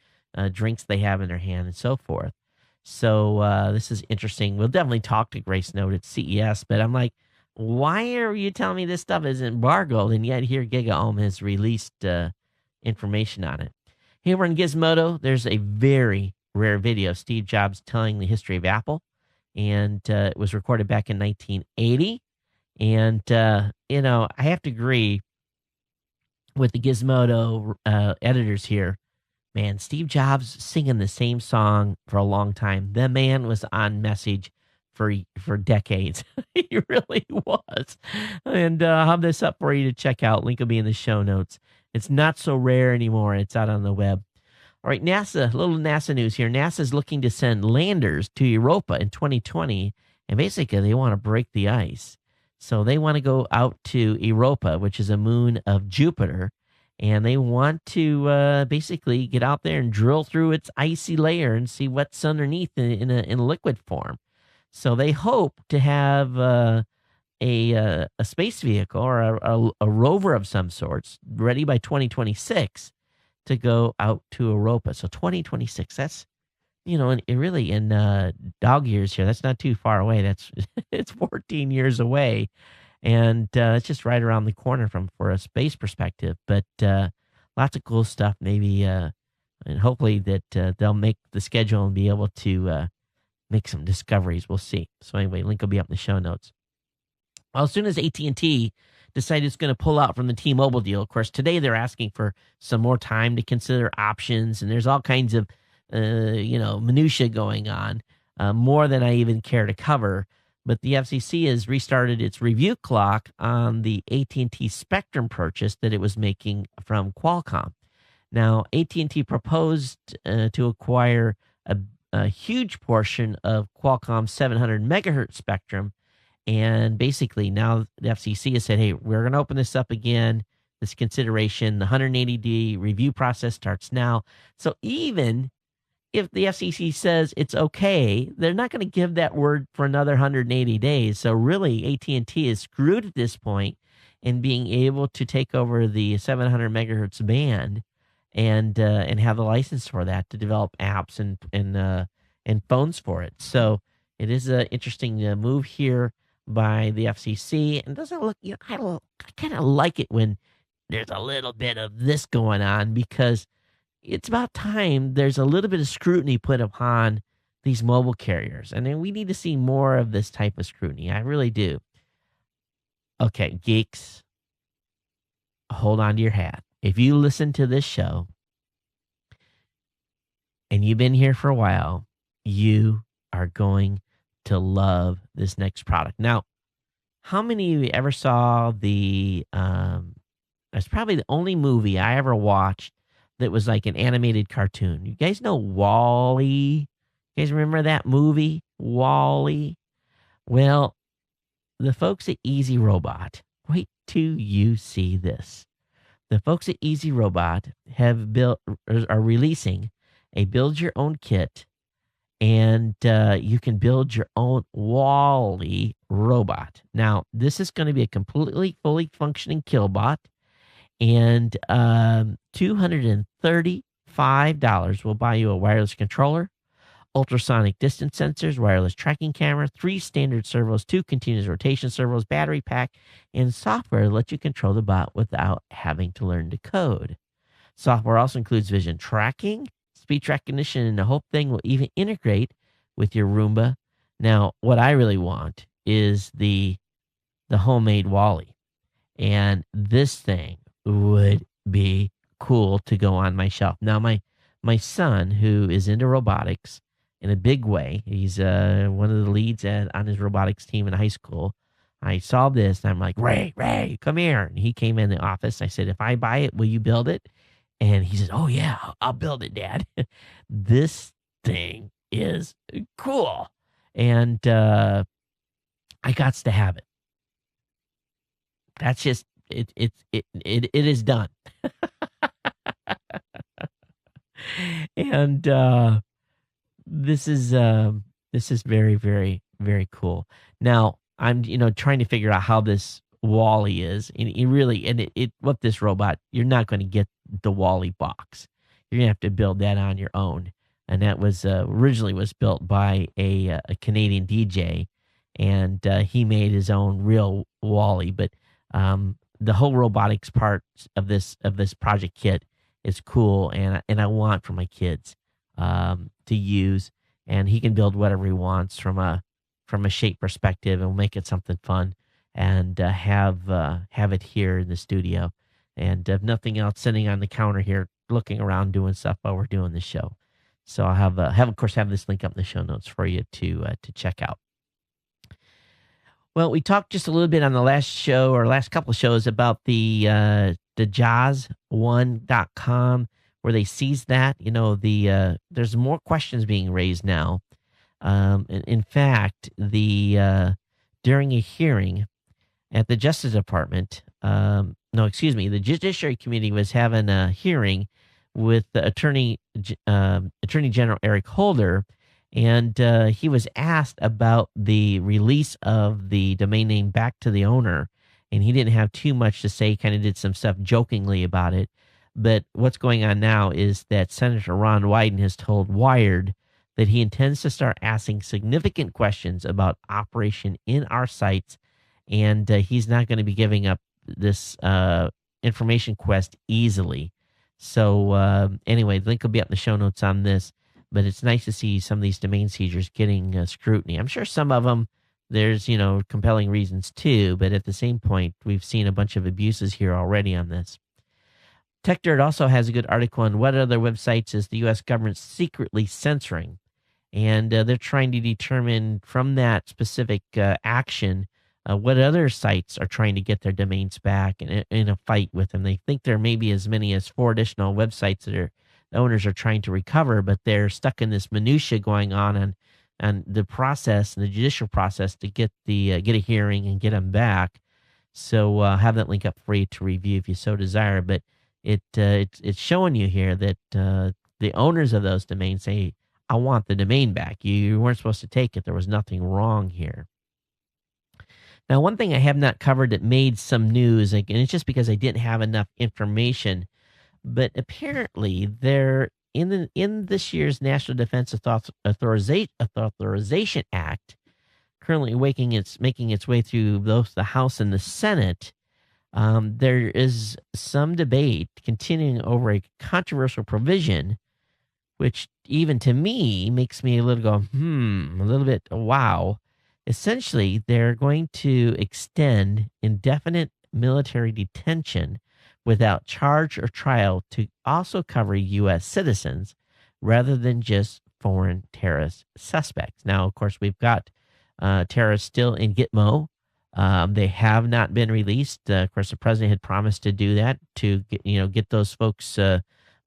drinks they have in their hand, and so forth. So this is interesting. We'll definitely talk to Grace Note at CES, but I'm like, why are you telling me this stuff is embargoed, and yet here Giga has released information on it? Here we're in Gizmodo. There's a very rare video of Steve Jobs telling the history of Apple, and it was recorded back in 1980. And, I have to agree with the Gizmodo editors here. Man, Steve Jobs singing the same song for a long time. The man was on message for decades. He really was. And I'll have this up for you to check out. Link will be in the show notes. It's not so rare anymore. It's out on the web. All right, NASA, a little NASA news here. NASA's looking to send landers to Europa in 2020, and basically they want to break the ice. So they want to go out to Europa, which is a moon of Jupiter, and they want to basically get out there and drill through its icy layer and see what's underneath in a liquid form. So they hope to have a space vehicle or a rover of some sorts ready by 2026 to go out to Europa. So 2026, that's, really in dog years here. That's not too far away. It's 14 years away. And it's just right around the corner for a space perspective. But lots of cool stuff, maybe, and hopefully that they'll make the schedule and be able to make some discoveries. We'll see. So anyway, link will be up in the show notes. Well, as soon as AT&T decided it's going to pull out from the T-Mobile deal, of course, today they're asking for some more time to consider options, and there's all kinds of, minutia going on, more than I even care to cover. But the FCC has restarted its review clock on the AT&T spectrum purchase that it was making from Qualcomm. Now, AT&T proposed to acquire a huge portion of Qualcomm's 700 megahertz spectrum. And basically now the FCC has said, hey, we're going to open this up again, this consideration. The 180-day review process starts now. So even if the FCC says it's okay, they're not going to give that word for another 180 days. So really, AT&T is screwed at this point in being able to take over the 700 megahertz band and have the license for that to develop apps and phones for it. So it is an interesting move here by the FCC, and doesn't look, I kind of like it when there's a little bit of this going on, because it's about time there's a little bit of scrutiny put upon these mobile carriers. And then we need to see more of this type of scrutiny. I really do. Okay, geeks, hold on to your hat. If you listen to this show and you've been here for a while, you are going to love this next product. Now, how many of you ever saw it's probably the only movie I ever watched that was like an animated cartoon. You guys know Wall-E? You guys remember that movie, Wall-E? Well, the folks at Easy Robot, wait till you see this. The folks at Easy Robot have are releasing a build your own kit, and you can build your own Wally robot. Now, this is going to be a completely fully functioning killbot, and $235 will buy you a wireless controller, ultrasonic distance sensors, wireless tracking camera, 3 standard servos, 2 continuous rotation servos, battery pack, and software to let you control the bot without having to learn to code. Software also includes vision tracking, speech recognition, and the whole thing will even integrate with your Roomba. Now, what I really want is the homemade Wally. And this thing would be cool to go on my shelf. Now, my son, who is into robotics in a big way, he's one of the leads on his robotics team in high school. I saw this, and I'm like, Ray, come here. And he came in the office. I said, if I buy it, will you build it? And he says, oh, yeah, I'll build it, Dad. This thing is cool. And I got to have it. That's just, it is done. And this is very, very, very cool. Now, I'm, trying to figure out how this Wally is. And what this robot, you're not going to get the Wally box. You're going to have to build that on your own. And that was originally was built by a Canadian DJ, and he made his own real Wally. But the whole robotics part of this project kit is cool, and I want for my kids to use. And he can build whatever he wants from a shape perspective, and we'll make it something fun, and have it here in the studio. And if nothing else, sitting on the counter here, looking around, doing stuff while we're doing the show. So I'll have this link up in the show notes for you to check out. Well, we talked just a little bit on the last couple of shows about the Jaws1.com, where they seized that. There's more questions being raised now. In fact, during a hearing at the Justice Department, the Judiciary Committee was having a hearing with the Attorney General Eric Holder, and he was asked about the release of the domain name back to the owner, and he didn't have too much to say. He kind of did some stuff jokingly about it. But what's going on now is that Senator Ron Wyden has told Wired that he intends to start asking significant questions about operation in our sites, and he's not going to be giving up this information quest easily. So anyway, the link will be up in the show notes on this, but it's nice to see some of these domain seizures getting scrutiny. I'm sure some of them, there's, compelling reasons too, but at the same point, we've seen a bunch of abuses here already on this. TechDirt also has a good article on what other websites is the U.S. government secretly censoring. And they're trying to determine from that specific action what other sites are trying to get their domains back in a fight with them. They think there may be as many as 4 additional websites that the owners are trying to recover, but they're stuck in this minutia going on the process and the judicial process to get a hearing and get them back. So have that link up for you to review if you so desire. But it's showing you here that the owners of those domains say, I want the domain back. You weren't supposed to take it. There was nothing wrong here. Now, one thing I have not covered that made some news, and it's just because I didn't have enough information, but apparently there in this year's National Defense Authorization Act, currently making its way through both the House and the Senate, there is some debate continuing over a controversial provision, which even to me makes me a little bit wow. Essentially, they're going to extend indefinite military detention without charge or trial to also cover U.S. citizens rather than just foreign terrorist suspects. Now, of course, we've got terrorists still in Gitmo. They have not been released. Of course, the president had promised to do that to get those folks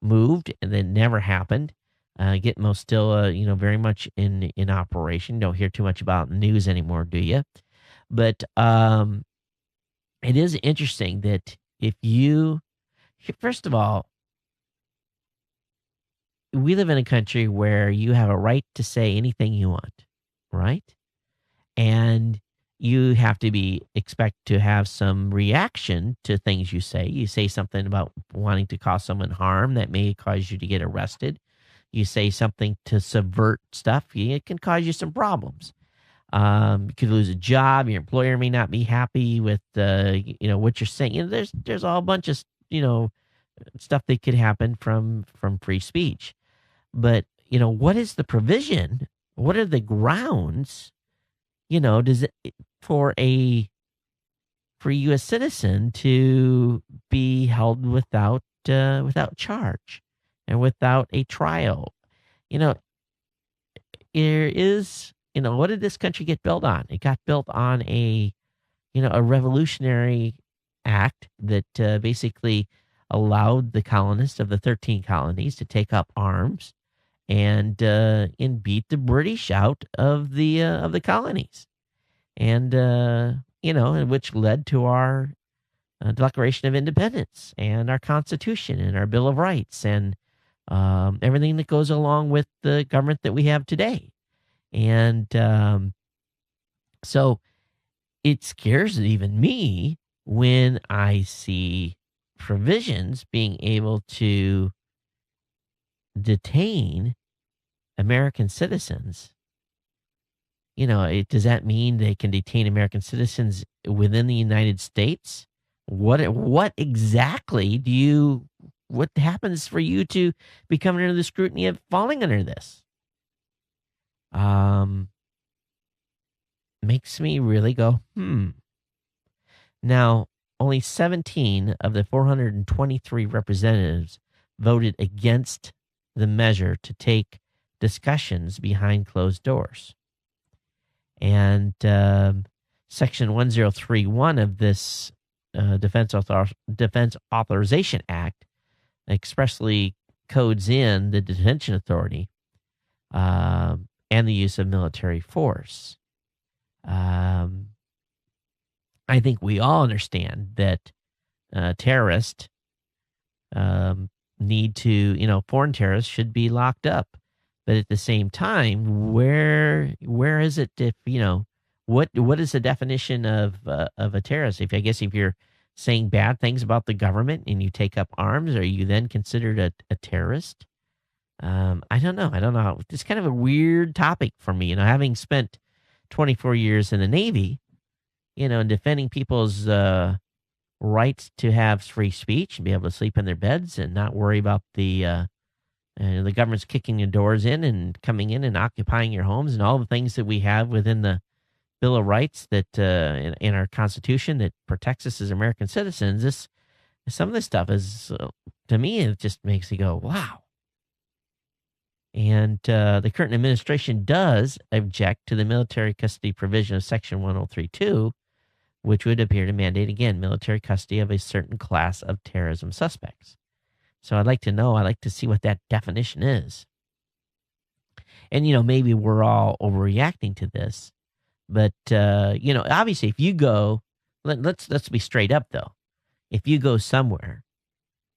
moved, and that never happened. Gitmo's still, very much in operation. Don't hear too much about news anymore, do you? But it is interesting that first of all, we live in a country where you have a right to say anything you want, right? And you have to expect to have some reaction to things you say. You say something about wanting to cause someone harm that may cause you to get arrested. You say something to subvert stuff, it can cause you some problems. You could lose a job. Your employer may not be happy with what you're saying. There's all a bunch of stuff that could happen from free speech. But what is the provision? What are the grounds? Does it for a U.S. citizen to be held without charge and without a trial? There is, what did this country get built on? It got built on a revolutionary act that basically allowed the colonists of the 13 colonies to take up arms and beat the British out of the colonies, and which led to our Declaration of Independence and our Constitution and our Bill of Rights and everything that goes along with the government that we have today. And so it scares even me when I see provisions being able to detain American citizens. Does that mean they can detain American citizens within the United States? What exactly what happens for you to be coming under the scrutiny of falling under this? Makes me really go, Now, only 17 of the 423 representatives voted against the measure to take discussions behind closed doors. And Section 1031 of this Defense Authorization Act expressly codes in the detention authority and the use of military force. I think we all understand that terrorists need to, foreign terrorists should be locked up. But at the same time, where is it if, what is the definition of a terrorist? If you're saying bad things about the government and you take up arms, are you then considered a terrorist? I don't know. It's kind of a weird topic for me, having spent 24 years in the Navy, and defending people's rights to have free speech and be able to sleep in their beds and not worry about the government's kicking your doors in and coming in and occupying your homes and all the things that we have within the Bill of Rights that in our Constitution that protects us as American citizens. Some of this stuff is, to me, it just makes you go, wow. And the current administration does object to the military custody provision of Section 1032, which would appear to mandate, again, military custody of a certain class of terrorism suspects. So I'd like to see what that definition is. And, maybe we're all overreacting to this. But, obviously, if you go, let's be straight up, though. If you go somewhere,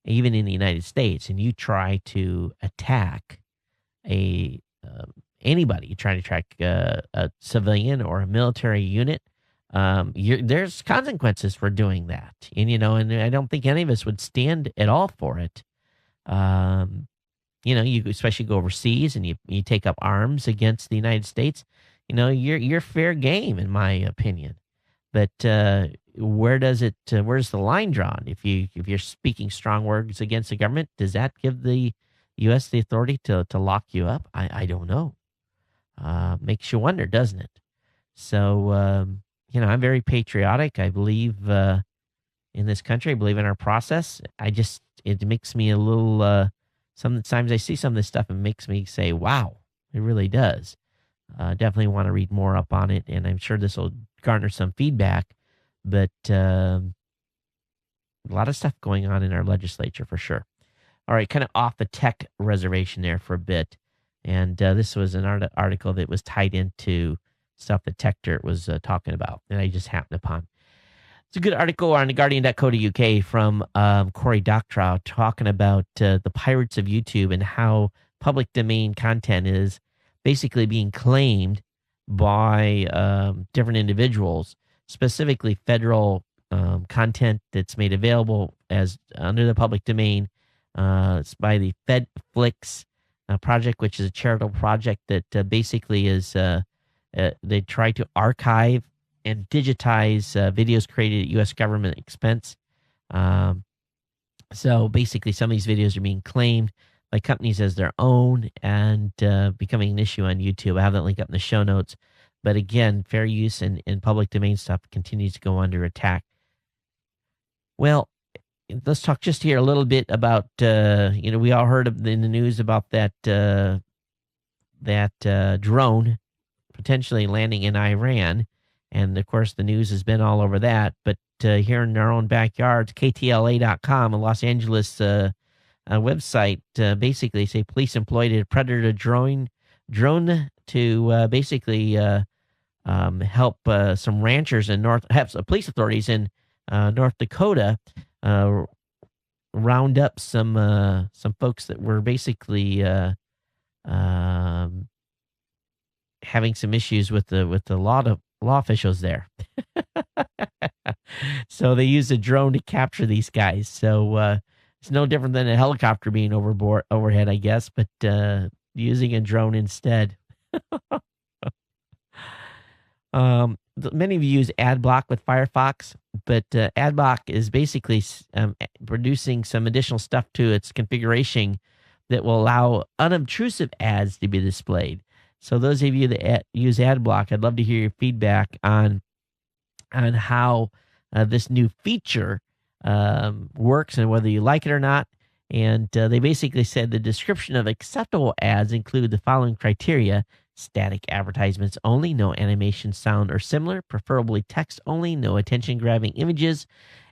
even in the United States, and you try to attack anybody, you try to attack a civilian or a military unit, there's consequences for doing that. And, and I don't think any of us would stand at all for it. You especially go overseas and you take up arms against the United States, you're fair game, in my opinion. But where's the line drawn? If you're speaking strong words against the government, does that give the U.S. the authority to lock you up? I don't know. Makes you wonder, doesn't it? So, I'm very patriotic. I believe in this country. I believe in our process. It makes me a little, sometimes I see some of this stuff and makes me say, wow, it really does. Definitely want to read more up on it, and I'm sure this will garner some feedback. But a lot of stuff going on in our legislature for sure. All right, kind of off the tech reservation there for a bit. And this was an article that was tied into stuff that Tech Dirt was talking about, and I just happened upon. It's a good article on theguardian.co.uk from Corey Doctorow talking about the pirates of YouTube and how public domain content is basically being claimed by different individuals, specifically federal content that's made available as under the public domain. It's by the FedFlix project, which is a charitable project that basically is they try to archive and digitize videos created at U.S. government expense. So basically, some of these videos are being claimed by companies as their own and becoming an issue on YouTube. I have that link up in the show notes. But again, fair use and public domain stuff continues to go under attack. Well, let's talk just here a little bit about, we all heard in the news about that drone potentially landing in Iran. And, of course, the news has been all over that. But here in our own backyards, KTLA.com, a Los Angeles website, basically say police employed a predator drone to basically help some ranchers in police authorities in North Dakota round up some folks that were basically having some issues with the law officials there. So they used a drone to capture these guys. So it's no different than a helicopter being overhead, I guess, but using a drone instead. Many of you use AdBlock with Firefox, but AdBlock is basically producing some additional stuff to its configuration that will allow unobtrusive ads to be displayed. So those of you that use AdBlock, I'd love to hear your feedback on how this new feature works and whether you like it or not. And they basically said the description of acceptable ads include the following criteria: static advertisements only, no animation, sound, or similar, preferably text only, no attention-grabbing images.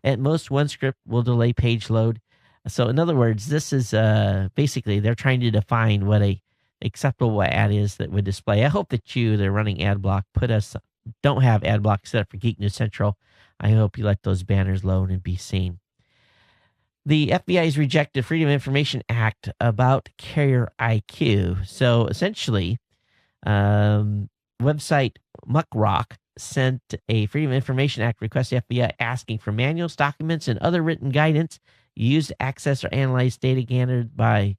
At most, one script will delay page load. So in other words, this is basically they're trying to define what a acceptable ad is that would display. I hope that they're running AdBlock, don't have AdBlock set up for Geek News Central. I hope you let those banners load and be seen. The FBI has rejected Freedom of Information Act about carrier IQ. So essentially, website Muckrock sent a Freedom of Information Act request to the FBI asking for manuals, documents, and other written guidance used to access or analyze data gathered by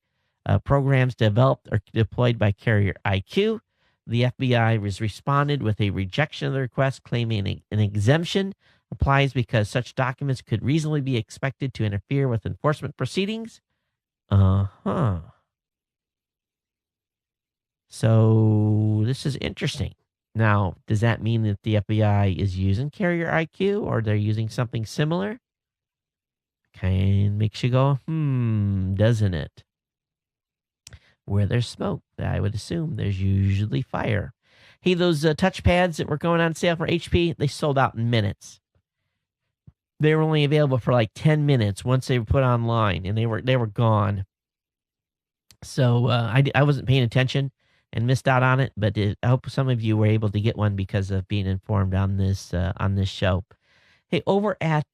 programs developed or deployed by carrier IQ. The FBI has responded with a rejection of the request, claiming an exemption applies because such documents could reasonably be expected to interfere with enforcement proceedings. So this is interesting. Now, does that mean that the FBI is using carrier IQ or they're using something similar? Kind of makes you go, doesn't it? Where there's smoke, I would assume there's usually fire. Hey, those touchpads that were going on sale for HP, they sold out in minutes. They were only available for like 10 minutes once they were put online, and they were gone. So I wasn't paying attention and missed out on it, but I hope some of you were able to get one because of being informed on this show. Hey, over at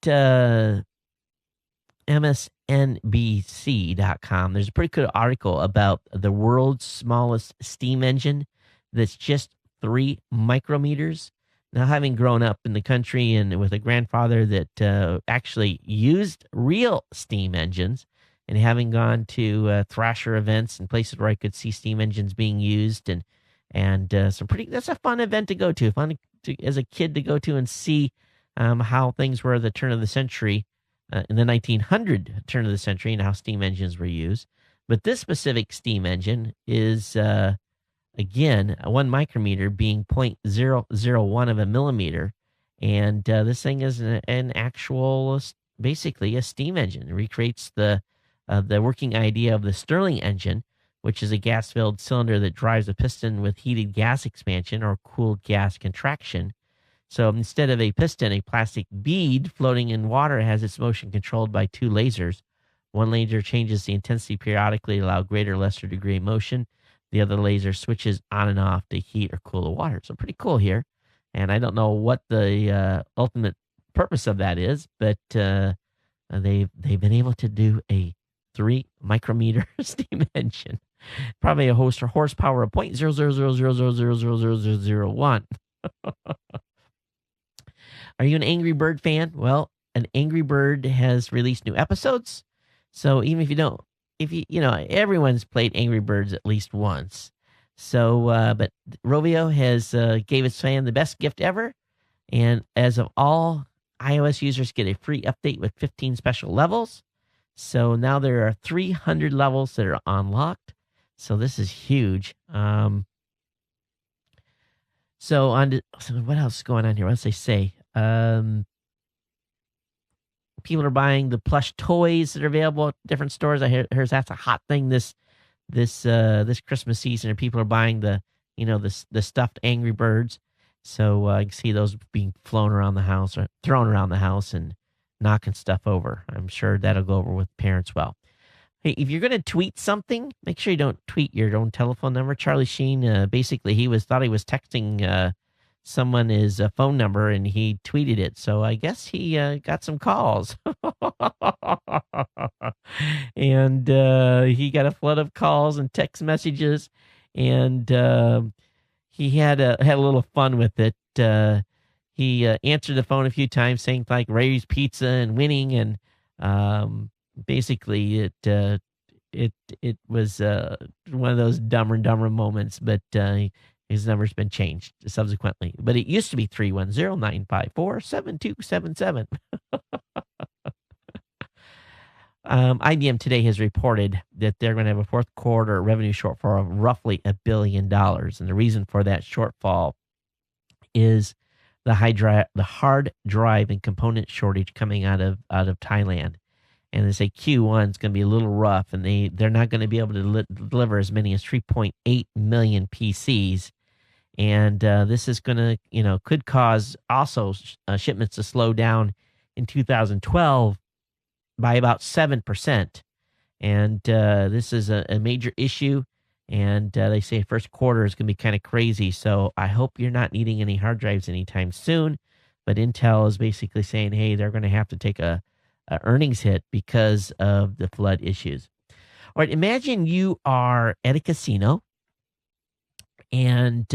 MSNBC.com, there's a pretty good article about the world's smallest steam engine that's just 3 micrometers. Now, having grown up in the country and with a grandfather that actually used real steam engines, and having gone to Thrasher events and places where I could see steam engines being used, and that's a fun event to go to, as a kid to go to and see how things were at the turn of the century, in the 1900 turn of the century, and how steam engines were used. But this specific steam engine is, again, 1 micrometer being 0.001 of a millimeter. And this thing is an actual, basically a steam engine. It recreates the working idea of the Stirling engine, which is a gas-filled cylinder that drives a piston with heated gas expansion or cooled gas contraction. So instead of a piston, a plastic bead floating in water has its motion controlled by 2 lasers. One laser changes the intensity periodically to allow greater or lesser degree of motion. the other laser switches on and off to heat or cool the water. So pretty cool here. And I don't know what the ultimate purpose of that is, but they've been able to do a 3 micrometer steam engine, probably a horsepower of 0.00000000001. Are you an Angry Bird fan? Well, an Angry Bird has released new episodes. So even if you don't, everyone's played Angry Birds at least once. So, but Rovio has gave its fan the best gift ever. And as of all iOS users get a free update with 15 special levels. So now there are 300 levels that are unlocked. So this is huge. So what else is going on here? What else they say? People are buying the plush toys that are available at different stores. I hear that's a hot thing this Christmas season. And people are buying the stuffed Angry Birds. So I can see those being flown around the house or thrown around the house and knocking stuff over. I'm sure that'll go over with parents well. Hey, if you're going to tweet something, make sure you don't tweet your own telephone number. Charlie Sheen, basically, thought he was texting someone his phone number, and he tweeted it. So I guess he got some calls. And he got a flood of calls and text messages, and he had a little fun with it. He answered the phone a few times, saying like Ray's Pizza and winning, and basically it was one of those Dumber and Dumber moments. But his number's been changed subsequently. But it used to be 310-954-7277. IBM today has reported that they're going to have a fourth quarter revenue shortfall of roughly $1 billion. And the reason for that shortfall is the hard drive and component shortage coming out of Thailand. And they say Q1 is going to be a little rough, and they're not going to be able to deliver as many as 3.8 million PCs. And this is going to, could cause also shipments to slow down in 2012 by about 7%. And this is a major issue. And they say first quarter is going to be kind of crazy. So I hope you're not needing any hard drives anytime soon. But Intel is basically saying, hey, they're going to have to take a earnings hit because of the flood issues. All right, imagine you are at a casino and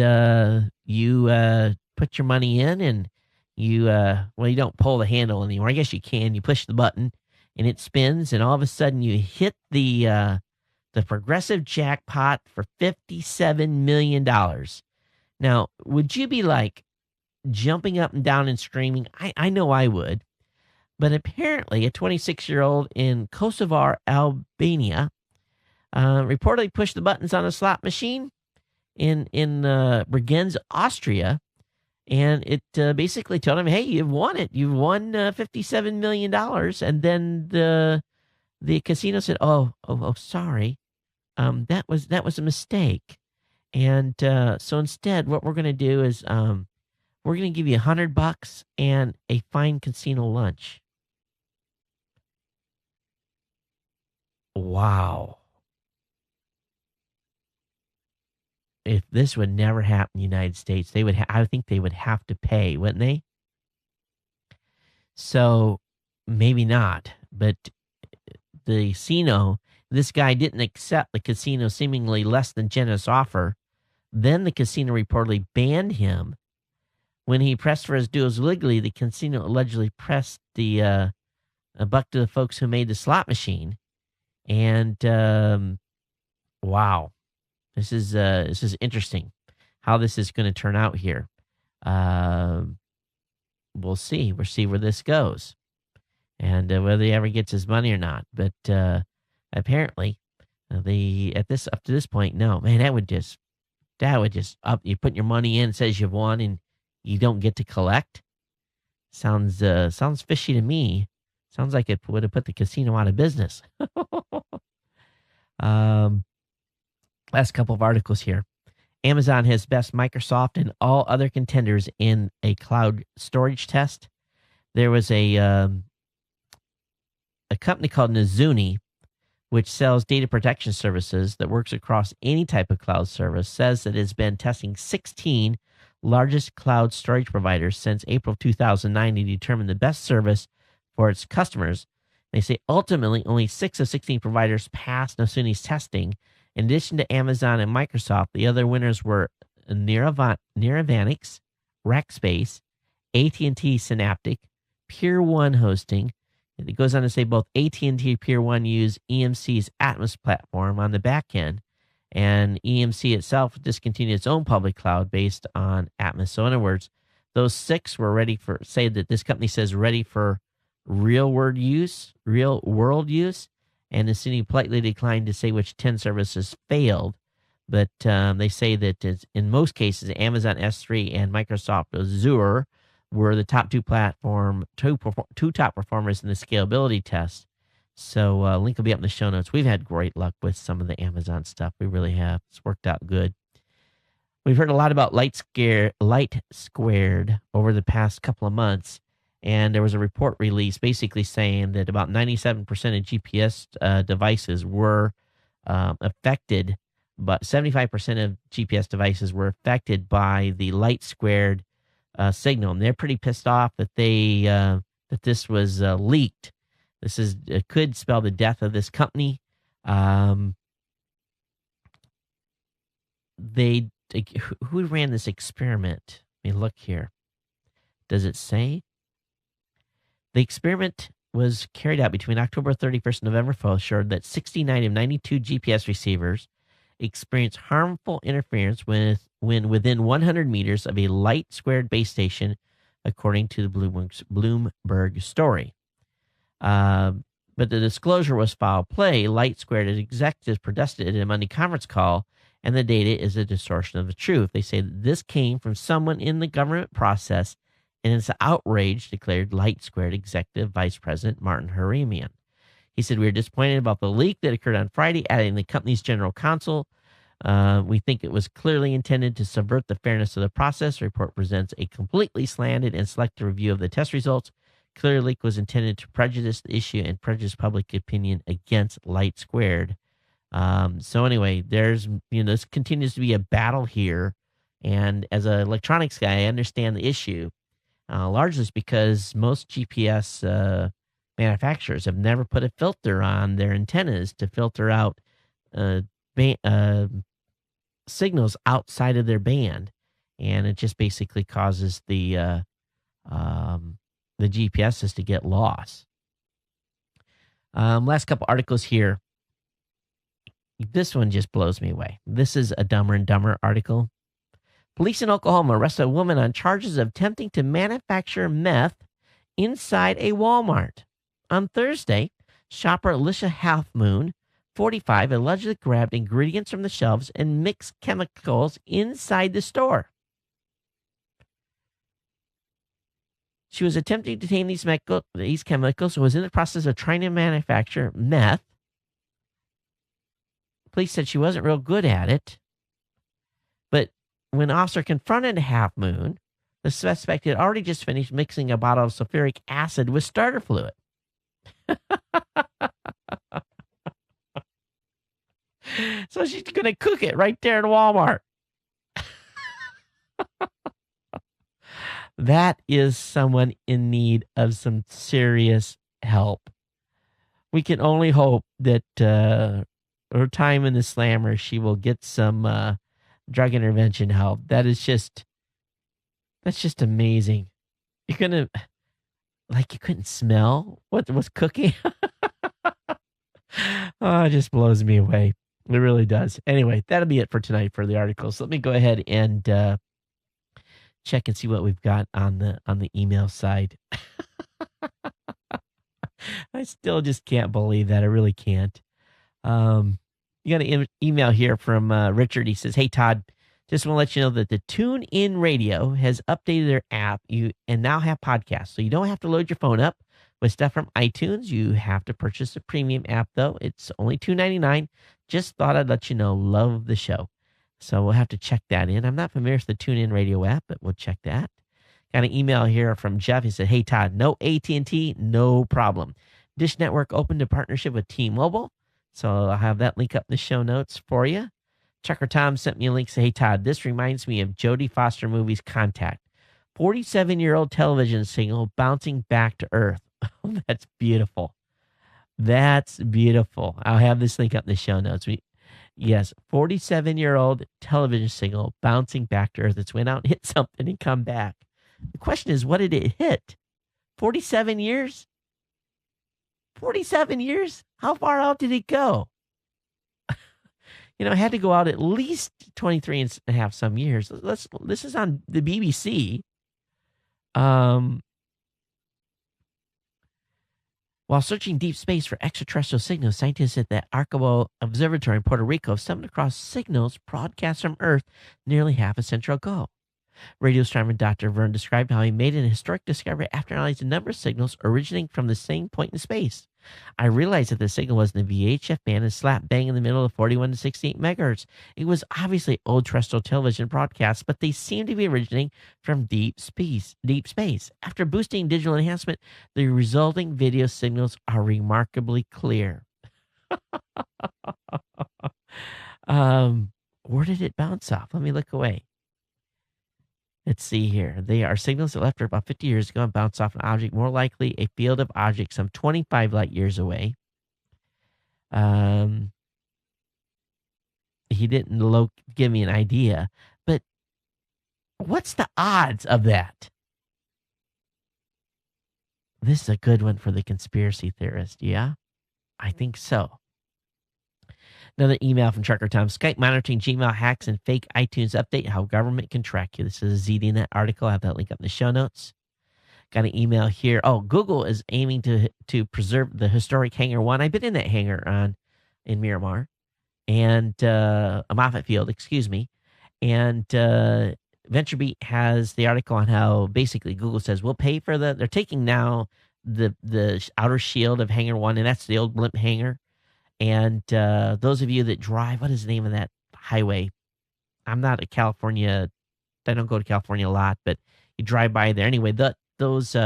you put your money in, and you don't pull the handle anymore. I guess you can. You push the button and it spins, and all of a sudden you hit the progressive jackpot for $57 million. Now, would you be like jumping up and down and screaming? I know I would. But apparently, a 26-year-old in Kosovo, Albania, reportedly pushed the buttons on a slot machine in Bregenz, Austria, and it basically told him, "Hey, you've won it. You've won $57 million." And then the casino said, "Oh, sorry, that was a mistake." And so instead, what we're going to do is we're going to give you $100 and a fine casino lunch. Wow. If this would never happen in the United States, I think they would have to pay, wouldn't they? So maybe not, but the casino, this guy didn't accept the casino's seemingly less than generous offer. Then the casino reportedly banned him. When he pressed for his dues legally, the casino allegedly pressed the a buck to the folks who made the slot machine. And wow, this is interesting how this is going to turn out here. We'll see. We'll see where this goes, and whether he ever gets his money or not. But apparently, up to this point, no, man, that would just up. You put your money in, says you've won, and you don't get to collect. Sounds fishy to me. Sounds like it would have put the casino out of business. Last couple of articles here. Amazon has best Microsoft and all other contenders in a cloud storage test. There was a company called Nizuni, which sells data protection services that works across any type of cloud service, says that it's been testing 16 largest cloud storage providers since April 2009 to determine the best service for its customers. They say ultimately only 6 of 16 providers passed Nosuni's testing. In addition to Amazon and Microsoft, the other winners were Neuravanix, Rackspace, AT&T Synaptic, Pier 1 Hosting. It goes on to say both AT&T and Pier 1 use EMC's Atmos platform on the back end, and EMC itself discontinued its own public cloud based on Atmos. So in other words, those 6 were ready for, say that this company says ready for real world use, and Nosuni politely declined to say which 10 services failed. But they say that in most cases, Amazon S3 and Microsoft Azure were the top two top performers in the scalability test. So link will be up in the show notes. We've had great luck with some of the Amazon stuff. We really have. It's worked out good. We've heard a lot about Light Squared over the past couple of months, and there was a report released basically saying that about 97% of GPS devices were affected, but 75% of GPS devices were affected by the Light Squared signal, and they're pretty pissed off that that this was leaked. It could spell the death of this company. Who ran this experiment? Let me look here. Does it say? The experiment was carried out between October 31st and November 4th, showed that 69 of 92 GPS receivers experienced harmful interference when within 100 meters of a Light Squared base station, according to the Bloomberg story. But the disclosure was foul play. Light Squared executives protested in a Monday conference call, and the data is a distortion of the truth. They say that this came from someone in the government process, and it's outrage, declared Light Squared Executive Vice President Martin Haramian. He said, "We are disappointed about the leak that occurred on Friday, adding the company's general counsel. We think it was clearly intended to subvert the fairness of the process. The report presents a completely slanted and selective review of the test results. Clear leak was intended to prejudice the issue and prejudice public opinion against Light Squared." So anyway, this continues to be a battle here. And as an electronics guy, I understand the issue. Largely it's because most GPS manufacturers have never put a filter on their antennas to filter out signals outside of their band, and it just basically causes the GPSs to get lost. Last couple articles here. This one just blows me away. This is a Dumber and Dumber article. Police in Oklahoma arrested a woman on charges of attempting to manufacture meth inside a Walmart. On Thursday, shopper Alicia Halfmoon, 45, allegedly grabbed ingredients from the shelves and mixed chemicals inside the store. She was attempting to obtain these chemicals and was in the process of trying to manufacture meth. Police said she wasn't real good at it. But when officer confronted Half Moon, the suspect had already just finished mixing a bottle of sulfuric acid with starter fluid. So she's going to cook it right there in Walmart. That is someone in need of some serious help. We can only hope that her time in the slammer, she will get some drug intervention help. That's just amazing. You couldn't smell what was cooking. Oh, it just blows me away. It really does. Anyway, that'll be it for tonight for the articles. Let me go ahead and check and see what we've got on the email side. I still just can't believe that. I really can't. You got an email here from Richard. He says, "Hey, Todd, just want to let you know that the TuneIn Radio has updated their app and now have podcasts. So you don't have to load your phone up with stuff from iTunes. You have to purchase a premium app, though. It's only $2.99. Just thought I'd let you know. Love the show." So we'll have to check that in. I'm not familiar with the TuneIn Radio app, but we'll check that. Got an email here from Jeff. He said, "Hey, Todd, no AT&T, no problem. Dish Network opened a partnership with T-Mobile. So I'll have that link up in the show notes for you. Chucker Tom sent me a link. Say, hey, Todd, this reminds me of Jodie Foster movie's Contact. 47-year-old television signal bouncing back to Earth. Oh, that's beautiful. That's beautiful. I'll have this link up in the show notes. Yes, 47-year-old television signal bouncing back to Earth. It's went out and hit something and come back. The question is, what did it hit? 47 years? 47 years? How far out did it go? It had to go out at least 23 and a half some years. This is on the BBC. While searching deep space for extraterrestrial signals, scientists at the Arecibo Observatory in Puerto Rico stumbled across signals broadcast from Earth nearly half a century ago. Radio astronomer Dr. Verne described how he made an historic discovery after analyzing a number of signals originating from the same point in space. I realized that the signal was in the VHF band and slap bang in the middle of 41 to 68 megahertz. It was obviously old terrestrial television broadcasts, but they seemed to be originating from deep space. After boosting digital enhancement, the resulting video signals are remarkably clear. Where did it bounce off? Let me look away. Let's see here. They are signals that left Earth about 50 years ago and bounced off an object, more likely a field of objects some 25 light years away. He didn't give me an idea, but what's the odds of that? This is a good one for the conspiracy theorist, yeah? I think so. Another email from Trucker Tom. Skype monitoring Gmail hacks and fake iTunes update. How government can track you. This is a ZDNet article. I have that link up in the show notes. Got an email here. Oh, Google is aiming to preserve the historic Hangar 1. I've been in that hangar in Miramar. And Moffett Field, excuse me. And VentureBeat has the article on how basically Google says we'll pay for they're taking now the outer shield of Hangar 1, and that's the old blimp hangar. And those of you that drive, what is the name of that highway? I'm not a California. I don't go to California a lot, but you drive by there. Anyway, those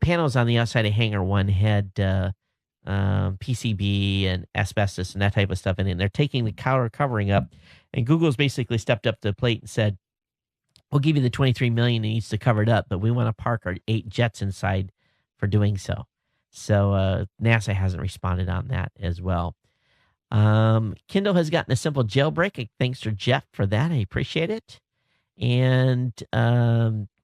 panels on the outside of Hangar 1 had PCB and asbestos and that type of stuff in it. And they're taking the counter covering up. And Google's basically stepped up to the plate and said, we'll give you the $23 million it needs to cover it up, but we want to park our 8 jets inside for doing so. So NASA hasn't responded on that as well. Kindle has gotten a simple jailbreak. Thanks to Jeff for that. I appreciate it. And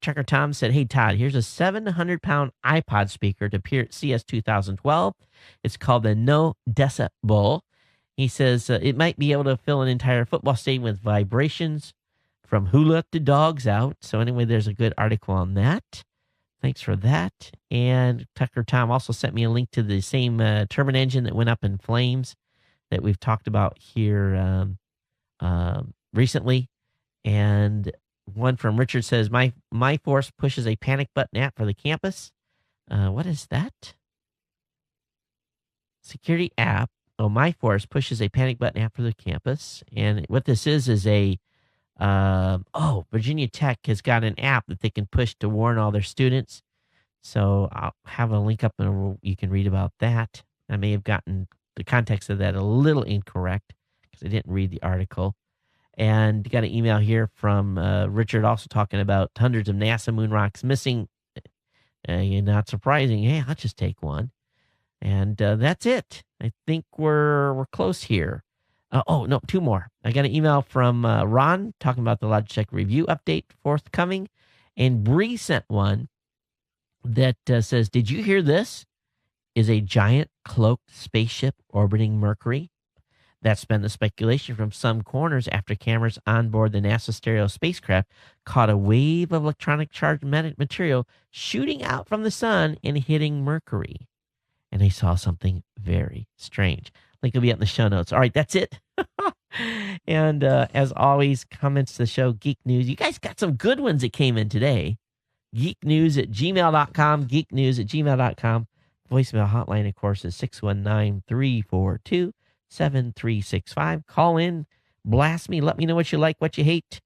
Trucker Tom said, hey, Todd, here's a 700-pound iPod speaker to appear at CS 2012. It's called the No Decibel. He says it might be able to fill an entire football stadium with vibrations from hula to dogs out. So anyway, there's a good article on that. Thanks for that. And Tucker Tom also sent me a link to the same turbine engine that went up in flames that we've talked about here recently. And one from Richard says, My Force pushes a panic button app for the campus. What is that? Security app. Oh, My Force pushes a panic button app for the campus. And what this is a Virginia Tech has got an app that they can push to warn all their students. So I'll have a link up and you can read about that. I may have gotten the context of that a little incorrect because I didn't read the article. And got an email here from Richard also talking about hundreds of NASA moon rocks missing. Not surprising. Hey, I'll just take one. And that's it. I think we're close here. No, 2 more. I got an email from Ron talking about the Logitech review update forthcoming. And Bree sent one that says, did you hear this? Is a giant cloaked spaceship orbiting Mercury? That's been the speculation from some corners after cameras on board the NASA Stereo spacecraft caught a wave of electronic charged material shooting out from the sun and hitting Mercury. And they saw something very strange. Link will be up in the show notes. All right, that's it. And as always, comments to the show, Geek News. You guys got some good ones that came in today. geeknews@gmail.com, geeknews@gmail.com. Voicemail hotline, of course, is 619-342-7365. Call in, blast me, let me know what you like, what you hate,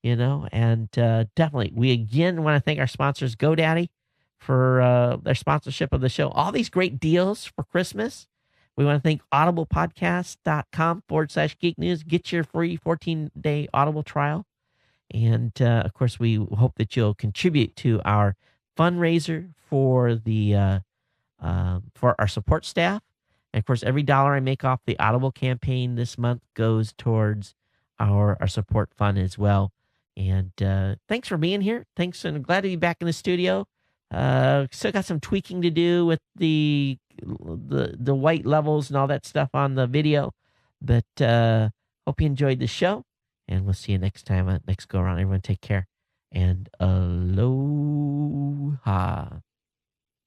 and definitely, we again want to thank our sponsors, GoDaddy, for their sponsorship of the show. All these great deals for Christmas. We want to thank audiblepodcast.com/geek news. Get your free 14-day Audible trial. And, of course, we hope that you'll contribute to our fundraiser for the for our support staff. And, of course, every dollar I make off the Audible campaign this month goes towards our support fund as well. And thanks for being here. Thanks, and I'm glad to be back in the studio. Still got some tweaking to do with the white levels and all that stuff on the video. But hope you enjoyed the show. And we'll see you next time, next go around. Everyone take care. And aloha.